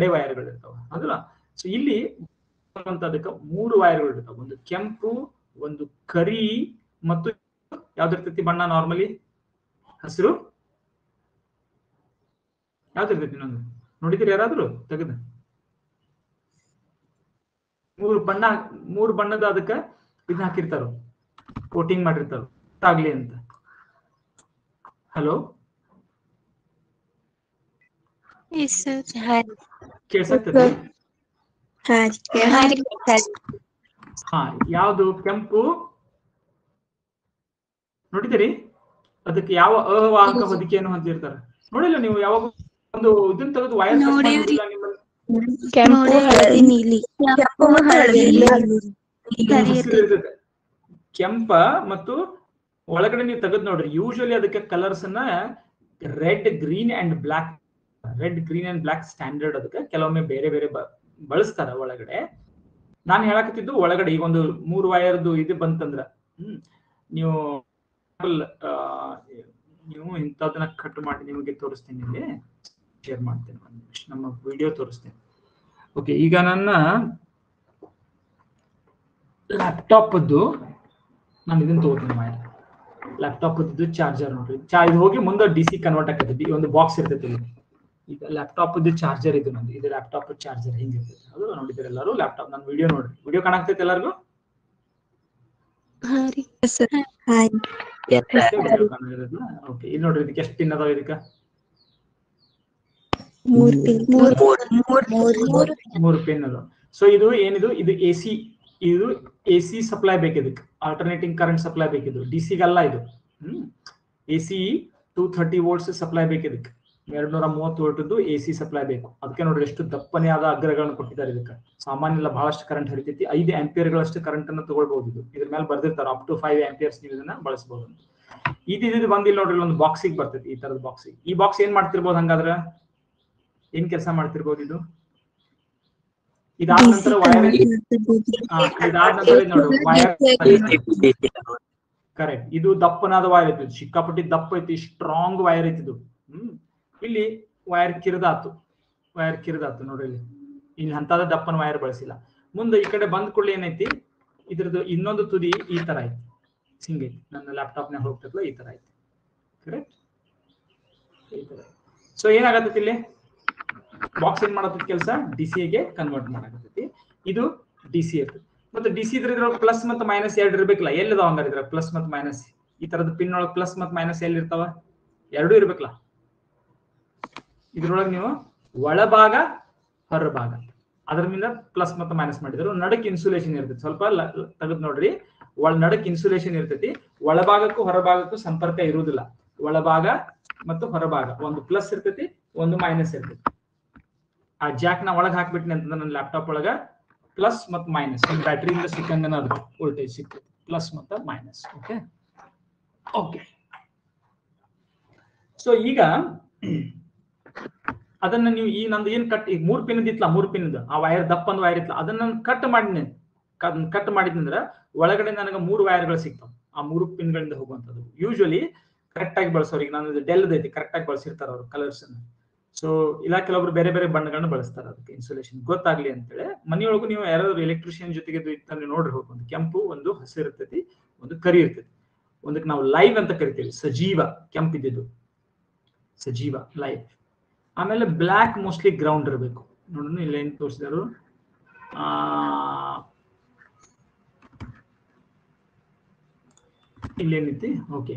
ಇರ್ತಾವ ಅದಲ್ಲ. ಸೊ ಇಲ್ಲಿ ಅದಕ್ಕೆ 3 ವೈರ್ಗಳು ಇರ್ತಾವ. ಒಂದು ಕೆಂಪು, ಒಂದು ಕರಿ, ಮತ್ತು ಯಾವ್ದಿರ್ತೈತಿ ಬಣ್ಣ ನಾರ್ಮಲಿ ಹಸಿರು, ಯಾವ್ದಿರ್ತೈತಿ ಇನ್ನೊಂದು ನೋಡಿದಿರಿ ಯಾರಾದ್ರೂ ತೆಗೆದು? 3 ಬಣ್ಣದ ಅದಕ್ಕೆ ಇದನ್ನ ಹಾಕಿರ್ತಾರ, ಕೋಟಿಂಗ್ ಮಾಡಿರ್ತಾರ ಆಗ್ಲಿ ಅಂತ. ಹಲೋ, ಕೇಳ್ಸತ್ತದ? ಹಾ, ಯಾವ್ದು ಕೆಂಪು ನೋಡಿದಿರಿ? ಅದಕ್ಕೆ ಯಾವ ಅವಾಹಕ ಹೊದಿಕೆಯನ್ನು ಹೊಂದಿರ್ತಾರೆ ನೋಡಿಲ್ಲ ನೀವು? ಯಾವಾಗ ಒಂದು ಇದನ್ನ ತೆಗೆದು ವೈರ್ ಕಟ್ ಮಾಡಿಲ್ಲ ನಿಮ್ಮಲ್ಲಿ? ಕೆಂಪು, ಹಳದಿ, ನೀಲಿ. ಕೆಂಪ ಮತ್ತು ಒಳಗಡೆ ನೀವು ತೆಗೆದು ನೋಡ್ರಿ, ಯೂಶಲಿ ಅದಕ್ಕೆ ಕಲರ್ಸ್ ಅನ್ನ red, green and black standard. ಅದಕ್ಕೆ ಕೆಲವೊಮ್ಮೆ ಬೇರೆ ಬೇರೆ ಬಳಸ್ತಾರ ಒಳಗಡೆ. ನಾನು ಹೇಳಕತ್ತಿದ್ದು ಒಳಗಡೆ ಈಗ ಒಂದು 3 ವೈರ್ದು ಇದು ಬಂತಂದ್ರ ನೀವು ಇಂಥದನ್ನ ಕಟ್ ಮಾಡಿ ನಿಮಗೆ ತೋರಿಸ್ತೀನಿ, ಇಲ್ಲಿ ಶೇರ್ ಮಾಡ್ತೇನೆ, ನಮ್ಮ ವಿಡಿಯೋ ತೋರಿಸ್ತೇನೆ. ಓಕೆ, ಈಗ ನನ್ನ ಲ್ಯಾಪ್ಟಾಪ್ ನಾನು ಇದನ್ನ ತಗೋತೀನಿ. ಲ್ಯಾಪ್ಟಾಪ್ ಚಾರ್ಜರ್ ನೋಡ್ರಿ, ಇದು ಹೋಗಿ ಮುಂದೆ DC ಕನ್ವರ್ಟ್ ಆಗ್ತೈತಿ. ಒಂದು ಬಾಕ್ಸ್ ಇರ್ತೈತಿ. ಈಗ ಲ್ಯಾಪ್ಟಾಪ್ ಚಾರ್ಜರ್ ಇದು ನಂದು, ಇದು ಲ್ಯಾಪ್ಟಾಪ್ ಚಾರ್ಜರ್ ಹಿಂಗಿರ್ತೈತಿ. ಅದು ನೋಡಿದ್ರೆ ಎಲ್ಲರೂ ಲ್ಯಾಪ್ಟಾಪ್ ನನ್ನ ವಿಡಿಯೋ ನೋಡ್ರಿ. ವಿಡಿಯೋ ಕಾಣಾಗ್ತೈತಿ ಎಲ್ಲರಿಗೂ? ಓಕೆ, ಇಲ್ಲಿ ನೋಡ್ರಿ, ಇದಕ್ಕೆ ಎಷ್ಟು ಪಿನ್ ಅದಾವ? ಇದಕ್ಕೆ 3 ಪಿನ್ ಅದಾವ. ಸೊ ಇದು ಏನಿದು, ಇದು AC ಸಪ್ಲೈ ಬೇಕು. ಇದಕ್ಕೆ ಆಲ್ಟರ್ನೇಟಿಂಗ್ ಕರೆಂಟ್ ಸಪ್ಲೈ ಬೇಕಿದು, DC-ಗಲ್ಲ ಇದು. AC 230 ವೋಲ್ಟ್ಸ್ ಸಪ್ಲೈ ಬೇಕು. ಇದಕ್ಕೆ 230 ವೋಲ್ಟ್ದು AC ಸಪ್ಲೈ ಬೇಕು. ಅದಕ್ಕೆ ನೋಡ್ರಿ ಎಷ್ಟು ದಪ್ಪನೇ ಆದ ಅಗ್ರಗಳನ್ನು ಕೊಟ್ಟಿದ್ದಾರೆ. ಇದಕ್ಕೆ ಸಾಮಾನ್ಯ ಇಲ್ಲ, ಬಹಳಷ್ಟು ಕರೆಂಟ್ ಹರಿತೈತಿ. 5 ಆಂಪಿಯರ್ಗಳಷ್ಟು ಕರೆಂಟ್ ಅನ್ನು ತಗೊಳ್ಬಹುದು. ಇದ್ರ ಮೇಲೆ ಬರ್ದಿರ್ತಾರೆ ಅಪ್ ಟು 5 ಆಂಪಿಯರ್ಸ್ ನೀವು ಇದನ್ನ ಬಳಸಬಹುದು. ಇದು ಬಂದಿಲ್ಲ ನೋಡ್ರಿ, ಒಂದು ಬಾಕ್ಸಿಗೆ ಬರ್ತೈತಿ, ಈ ತರದ ಬಾಕ್ಸಿಗೆ. ಈ ಬಾಕ್ಸ್ ಏನ್ ಮಾಡ್ತಿರ್ಬೋದು ಹಂಗಾದ್ರೆ? ಏನ್ ಕೆಲಸ ಮಾಡ್ತಿರ್ಬೋದು ಇದು? ಇದಾದ ನಂತರ ವೈರ್, ಇದಾದ ನಂತರ ನೋಡಿ ವೈರ್, ಕರೆಕ್ಟ್. ಇದು ದಪ್ಪನಾದ ವೈರ್ ಐತಿ, ಸಿಕ್ಕಾಪಟ್ಟಿ ದಪ್ಪ ಐತಿ, ಸ್ಟ್ರಾಂಗ್ ವೈರ್ ಐತಿ ಇದು. ಇಲ್ಲಿ ವೈರ್ ಕಿರಿದಾತು ನೋಡ್ರಿ. ಇಲ್ಲಿ ಅಂತದ ದಪ್ಪನ ವೈರ್ ಬಳಸಿಲ್ಲ. ಮುಂದೆ ಈ ಕಡೆ ಬಂದ್ ಕೂಡಲೇ ಏನೈತಿ, ಇದ್ರದ್ದು ಇನ್ನೊಂದು ತುದಿ ಈ ತರ ಐತಿ, ಹಿಂಗ್ ಐತಿ. ನನ್ನ ಲ್ಯಾಪ್ಟಾಪ್ನಾಗ ಹೋಗ್ತಿರ್ಲ ಈ ತರ ಐತಿ, ಕರೆಕ್ಟ್. ಸೊ ಏನಾಗತ್ತೈತಿ ಇಲ್ಲಿ ಬಾಕ್ಸ್ ಏನ್ ಮಾಡತೈತಿ ಕೆಲಸ, DC-ಗೆ ಕನ್ವರ್ಟ್ ಮಾಡಕತ್ತೈತಿ. ಇದು DC ಇರ್ತೈತಿ. ಮತ್ತೆ DC ಇದ್ರೊಳಗೆ ಪ್ಲಸ್ ಮತ್ತು ಮೈನಸ್ 2 ಇರ್ಬೇಕಲ್ಲ. ಎಲ್ಲಿದಾವ ಹಂಗಾರ ಇದ್ರ ಪ್ಲಸ್ ಮತ್ತು ಮೈನಸ್? ಈ ತರದ ಪಿನ್ ಒಳಗೆ ಪ್ಲಸ್ ಮತ್ತು ಮೈನಸ್ ಎಲ್ಲಿ ಇರ್ತಾವ? 2 ಇರ್ಬೇಕಲ್ಲ. ಇದ್ರೊಳಗೆ ನೀವು ಒಳಭಾಗ, ಹೊರಭಾಗ, ಅದ್ರ ಮೇಲೆ ಪ್ಲಸ್ ಮತ್ತು ಮೈನಸ್ ಮಾಡಿದ್ರು. ನಡಕ್ ಇನ್ಸುಲೇಷನ್ ಇರ್ತೈತಿ. ಸ್ವಲ್ಪ ತೆಗೆದು ನೋಡ್ರಿ, ನಡಕ್ ಇನ್ಸುಲೇಷನ್ ಇರ್ತೈತಿ. ಒಳಭಾಗಕ್ಕೂ ಹೊರಭಾಗಕ್ಕೂ ಸಂಪರ್ಕ ಇರುವುದಿಲ್ಲ. ಒಳಭಾಗ ಮತ್ತು ಹೊರಭಾಗ ಒಂದು ಪ್ಲಸ್ ಇರ್ತೈತಿ, ಒಂದು ಮೈನಸ್ ಇರ್ತೈತಿ. ಆ ಜಾಕ್ ನ ಒಳಗೆ ಹಾಕ್ಬಿಟ್ನಿ ಅಂತಂದ್ರೆ ನನ್ನ ಲ್ಯಾಪ್ಟಾಪ್ ಒಳಗ ಪ್ಲಸ್ ಮತ್ತು ಮೈನಸ್ ಬ್ಯಾಟ್ರಿಯಿಂದ ಸಿಕ್ಕಂಗನ ಅದು ವೋಲ್ಟೇಜ್ ಸಿಗ್ತೈತಿ, ಪ್ಲಸ್ ಮತ್ತು ಮೈನಸ್. ಓಕೆ. ಸೊ ಈಗ ಅದನ್ನ ನೀವು ಈ ನಂದು ಏನ್ ಕಟ್, ಈಗ 3 ಪಿನ್ ಇತ್ತಲ್ಲ, 3 ಪಿನ್ ಆ ವೈರ್ ದಪ್ಪ ಒಂದು ವೈರ್ ಇತ್ತಲ್ಲ, ಅದನ್ನ ಕಟ್ ಮಾಡಿದ್ನಂದ್ರ ಒಳಗಡೆ ನನಗೆ 3 ವೈರ್ಗಳು ಸಿಗ್ತಾವ. ಆ 3 ಪಿನ್ಗಳಿಂದ ಹೋಗುವಂಥದ್ದು ಯೂಶಲಿ ಕರೆಕ್ಟ್ ಆಗಿ ಬಳಸೋರಿಗೆ. ನಾನು ಡೆಲ್ದ ಐತಿ, ಕರೆಕ್ಟ್ ಆಗಿ ಬಳಸಿರ್ತಾರ ಅವರು ಕಲರ್ಸ್ ಅನ್ನು. ಸೊ ಇಲ್ಲ ಕೆಲವೊಬ್ರು ಬೇರೆ ಬೇರೆ ಬಣ್ಣಗಳನ್ನ ಬಳಸ್ತಾರೆ, ಅದಕ್ಕೆ ಇನ್ಸುಲೇಷನ್ ಗೊತ್ತಾಗ್ಲಿ ಅಂತೇಳಿ. ಮನೆಯೊಳಗು ನೀವು ಯಾರಾದ್ರೂ ಎಲೆಕ್ಟ್ರಿಷಿಯನ್ ಜೊತೆಗೆ ನೋಡ್ರಿ ಹೋಗಿ, ಒಂದು ಕೆಂಪು, ಒಂದು ಹಸಿರು ಇರ್ತೈತಿ, ಒಂದು ಕರಿ ಇರ್ತೈತಿ. ಒಂದಕ್ಕೆ ನಾವು ಲೈವ್ ಅಂತ ಕರಿತೀವಿ, ಸಜೀವ ಕೆಂಪಿದ್ದು. ಸಜೀವ ಲೈಫ್. ಆಮೇಲೆ ಬ್ಲ್ಯಾಕ್ ಮೋಸ್ಟ್ಲಿ ಗ್ರೌಂಡ್ ಇರಬೇಕು. ನೋಡೋಣ ಇಲ್ಲೇನು ತೋರಿಸಿದರು, ಇಲ್ಲೇನೈತಿ. ಓಕೆ,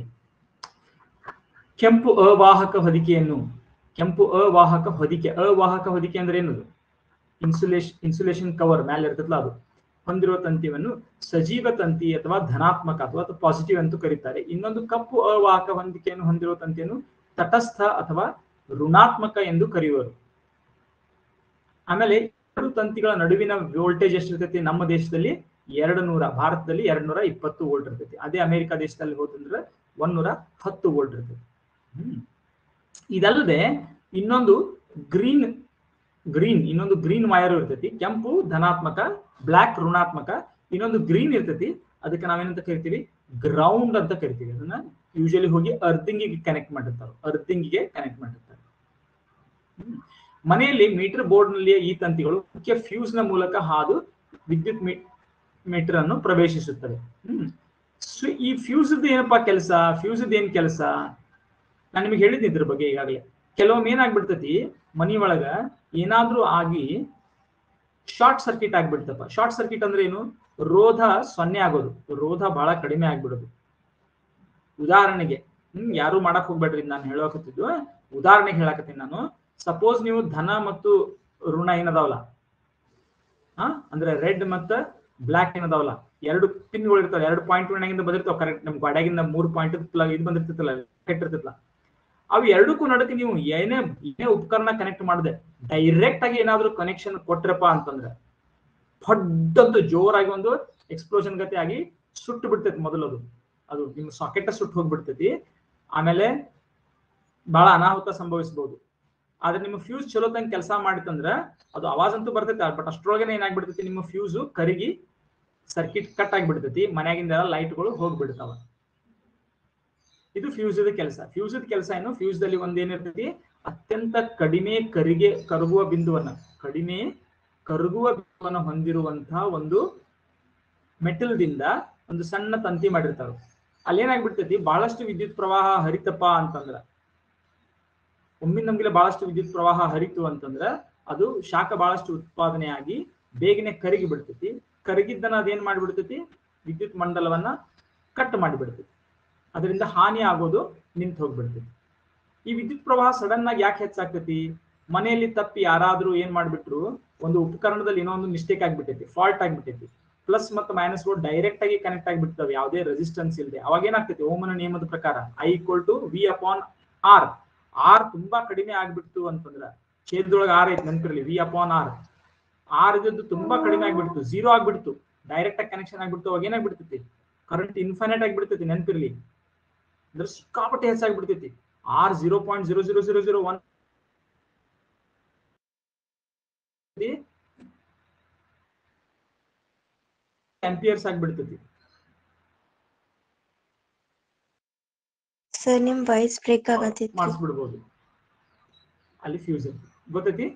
ಕೆಂಪು ಅವಾಹಕ ಹೊದಿಕೆಯನ್ನು, ಕೆಂಪು ಅವಾಹಕ ಹೊದಿಕೆ, ಅವಾಹಕ ಹೊದಿಕೆ ಅಂದ್ರೆ ಏನದು, ಇನ್ಸುಲೇಷನ್ ಕವರ್ ಮೇಲೆ ಇರ್ತದಲ್ಲ ಅದು ಹೊಂದಿರುವ ತಂತಿಯನ್ನು ಸಜೀವ ತಂತಿ ಅಥವಾ ಧನಾತ್ಮಕ ಅಥವಾ ಪಾಸಿಟಿವ್ ಅಂತ ಕರೀತಾರೆ. ಇನ್ನೊಂದು ಕಪ್ಪು ಅವಾಹಕ ಹೊದಿಕೆಯನ್ನು ಹೊಂದಿರುವ ತಂತಿಯನ್ನು ತಟಸ್ಥ ಅಥವಾ ಋಣಾತ್ಮಕ ಎಂದು ಕರೆಯುವರು. ಆಮೇಲೆ ಎರಡು ತಂತಿಗಳ ನಡುವಿನ ವೋಲ್ಟೇಜ್ ಎಷ್ಟಿರ್ತೈತಿ? ನಮ್ಮ ದೇಶದಲ್ಲಿ 200, ಭಾರತದಲ್ಲಿ 220 ವೋಲ್ಟ್ ಇರ್ತೈತಿ. ಅದೇ ಅಮೆರಿಕ ದೇಶದಲ್ಲಿ ಹೋದಂದ್ರೆ 110 ವೋಲ್ಟ್ ಇರ್ತೈತಿ. ಇದಲ್ಲದೆ ಇನ್ನೊಂದು ಗ್ರೀನ್ ವೈರ್ ಇರ್ತೈತಿ. ಕೆಂಪು ಧನಾತ್ಮಕ, ಬ್ಲಾಕ್ ಋಣಾತ್ಮಕ, ಇನ್ನೊಂದು ಗ್ರೀನ್ ಇರ್ತೈತಿ. ಅದಕ್ಕೆ ನಾವೇನಂತ ಕರಿತೀವಿ? ಗ್ರೌಂಡ್ ಅಂತ ಕರಿತೀವಿ. ಅದನ್ನ ಯೂಶಲಿ ಹೋಗಿ ಅರ್ದಿಂಗಿಗೆ ಕನೆಕ್ಟ್ ಮಾಡಿರ್ತಾರೆ. ಮನೆಯಲ್ಲಿ ಮೀಟರ್ ಬೋರ್ಡ್ ನಲ್ಲಿ ಈ ತಂತಿಗಳು ಮುಖ್ಯ ಫ್ಯೂಸ್ ನ ಮೂಲಕ ಹಾದು ವಿದ್ಯುತ್ ಮೀಟರ್ ಅನ್ನು ಪ್ರವೇಶಿಸುತ್ತವೆ. ಈ ಫ್ಯೂಸ್ ಏನಪ್ಪಾ ಕೆಲಸ? ಏನ್ ಕೆಲಸ ನಾನು ನಿಮಗೆ ಹೇಳಿದ್ದೆ ಇದ್ರ ಬಗ್ಗೆ ಈಗಾಗಲೇ. ಕೆಲವೊಮ್ಮೆ ಏನಾಗ್ಬಿಡ್ತೈತಿ, ಮನಿ ಒಳಗ ಏನಾದ್ರೂ ಆಗಿ ಶಾರ್ಟ್ ಸರ್ಕ್ಯೂಟ್ ಆಗ್ಬಿಡ್ತಪ್ಪ. ಶಾರ್ಟ್ ಸರ್ಕ್ಯೂಟ್ ಅಂದ್ರೆ ಏನು? ರೋಧ 0 ಆಗೋದು, ರೋಧ ಬಹಳ ಕಡಿಮೆ ಆಗ್ಬಿಡೋದು. ಉದಾಹರಣೆಗೆ ಯಾರು ಮಾಡಕ್ ಹೋಗ್ಬೇಡ್ರಿ, ನಾನು ಹೇಳಕತ್ತಿದ್ದು ಉದಾಹರಣೆಗೆ ಹೇಳಕತ್ತೀನಿ ನಾನು. ಸಪೋಸ್ ನೀವು ಧನ ಮತ್ತು ಋಣ ಏನದಾವಲ್ಲ, ಅಂದ್ರೆ ರೆಡ್ ಮತ್ತು ಬ್ಲಾಕ್ ಏನದಾವಲ್ಲ, 2 ಪಿನ್ಗಳು ಇರ್ತಾವೆ, 2 ಪಾಯಿಂಟ್ ಬಂದಿರ್ತಾವ. ಕರೆಕ್ಟ್ ನಮ್ ಗಾಡಿಯಾಗಿಂದ 3 ಪಾಯಿಂಟ್ ಇದು ಬಂದಿರ್ತೈತಲ್ಲ, ಇರ್ತೈತಲ್ಲ. ಅವು ಎರಡಕ್ಕೂ ನಡುಕ್ಕೆ ನೀವು ಏನೇ ಉಪಕರಣ ಕನೆಕ್ಟ್ ಮಾಡಿದೆ, ಡೈರೆಕ್ಟ್ ಆಗಿ ಏನಾದ್ರೂ ಕನೆಕ್ಷನ್ ಕೊಟ್ರಪ್ಪ ಅಂತಂದ್ರೆ ಪಡ್ಡಂತೂ ಜೋರಾಗಿ ಒಂದು ಎಕ್ಸ್ಪ್ಲೋಷನ್ ಗತಿ ಆಗಿ ಸುಟ್ಟು ಬಿಡ್ತೈತಿ. ಮೊದಲು ಅದು ನಿಮ್ಮ ಸಾಕೆಟ್ ಸುಟ್ಟು ಹೋಗ್ಬಿಡ್ತೈತಿ. ಆಮೇಲೆ ಬಹಳ ಅನಾಹುತ ಸಂಭವಿಸಬಹುದು. ಆದ್ರೆ ನಿಮ್ಮ ಫ್ಯೂಸ್ ಚಲೋ ತಂಗ ಕೆಲಸ ಮಾಡಿತ್ತಂದ್ರ ಅದು ಆವಾಜ್ ಅಂತೂ ಬರ್ತೈತಿ, ಬಟ್ ಅಷ್ಟ್ರೊಳಗನೆ ಏನಾಗ್ಬಿಡ್ತೈತಿ, ನಿಮ್ಮ ಫ್ಯೂಸ್ ಕರಗಿ ಸರ್ಕ್ಯೂಟ್ ಕಟ್ ಆಗಿಬಿಡ್ತೈತಿ. ಮನೆಯಾಗಿಂದ ಲೈಟ್ಗಳು ಹೋಗ್ಬಿಡ್ತಾವ. ಇದು ಫ್ಯೂಸ್ ಕೆಲಸ. ಕೆಲಸ ಏನು? ಫ್ಯೂಸ್ ದಲ್ಲಿ ಒಂದೇನಿರ್ತೈತಿ, ಅತ್ಯಂತ ಕಡಿಮೆ ಕರಗುವ ಬಿಂದುವನ್ನ ಹೊಂದಿರುವಂತಹ ಒಂದು ಮೆಟಲ್ ದಿಂದ ಒಂದು ಸಣ್ಣ ತಂತಿ ಮಾಡಿರ್ತಾರೆ. ಅಲ್ಲೇನಾಗ್ಬಿಡ್ತೈತಿ, ಬಹಳಷ್ಟು ವಿದ್ಯುತ್ ಪ್ರವಾಹ ಹರಿತಪ್ಪ ಅಂತಂದ್ರ, ನಮ್ಗೆ ಬಹಳಷ್ಟು ವಿದ್ಯುತ್ ಪ್ರವಾಹ ಹರಿತು ಅಂತಂದ್ರ ಅದು ಶಾಖ ಬಹಳಷ್ಟು ಉತ್ಪಾದನೆ ಆಗಿ ಬೇಗನೆ ಕರಗಿ ಬಿಡ್ತೈತಿ. ಕರಗಿದ್ದನ್ನ ಅದೇನ್ ಮಾಡಿಬಿಡ್ತೈತಿ, ವಿದ್ಯುತ್ ಮಂಡಲವನ್ನ ಕಟ್ ಮಾಡಿಬಿಡ್ತೈತಿ. ಅದರಿಂದ ಹಾನಿ ಆಗೋದು ನಿಂತು ಹೋಗ್ಬಿಡ್ತೈತಿ. ಈ ವಿದ್ಯುತ್ ಪ್ರವಾಹ ಸಡನ್ ಆಗಿ ಯಾಕೆ ಹೆಚ್ಚಾಗ್ತೈತಿ? ಮನೆಯಲ್ಲಿ ತಪ್ಪಿ ಯಾರಾದ್ರೂ ಏನ್ ಮಾಡ್ಬಿಟ್ರು, ಒಂದು ಉಪಕರಣದಲ್ಲಿ ಏನೋ ಒಂದು ಮಿಸ್ಟೇಕ್ ಆಗ್ಬಿಟ್ಟೈತಿ, ಫಾಲ್ಟ್ ಆಗ್ಬಿಟ್ಟೈತಿ. ಪ್ಲಸ್ ಮತ್ತು ಮೈನಸ್ ಡೈರೆಕ್ಟ್ ಆಗಿ ಕನೆಕ್ಟ್ ಆಗಿಬಿಡ್ತವೆ, ಯಾವುದೇ ರೆಸಿಸ್ಟೆನ್ಸ್ ಇಲ್ಲದೆ. ಅವಾಗ ಏನಾಗ್ತೈತಿ, ಓಮನ ನಿಯಮದ ಪ್ರಕಾರ I=V/R. ಆರ್ ತುಂಬಾ ಕಡಿಮೆ ಆಗ್ಬಿಡ್ತು ಅಂತಂದ್ರ, ಛೇದದೊಳಗೆ R ಐತಿ ನೆನಪಿರಲಿ, V/R. ಆರ್ ಇದ್ದು ತುಂಬಾ ಕಡಿಮೆ ಆಗ್ಬಿಡ್ತು, 0 ಆಗ್ಬಿಡ್ತು, ಡೈರೆಕ್ಟ್ ಆಗಿ ಕನೆಕ್ಷನ್ ಆಗ್ಬಿಡ್ತು. ಅವಾಗ ಏನಾಗ್ಬಿಡ್ತೈತಿ, ಕರೆಂಟ್ ಇನ್ಫೈನೈಟ್ ಆಗಿಬಿಡ್ತೈತಿ. ನೆನಪಿರ್ಲಿ, ಅಂದ್ರೆ ಸಿಕ್ಕಾಪಟ್ಟೆ ಹೆಚ್ಚಾಗ್ಬಿಡ್ತೈತಿ. R 0.00001 ಆಂಪಿಯರ್ಸ್ ಆಗ್ಬಿಡ್ತೈತಿ. ಸರ್ ನಿಮ್ ವಾಯ್ಸ್ ಬ್ರೇಕ್ ಆಗತೈತಿ. ಮಾಡಿಸ್ಬಿಡ್ಬೋದು. ಅಲ್ಲಿ ಫ್ಯೂಸ್ ಗೊತ್ತೈತಿ.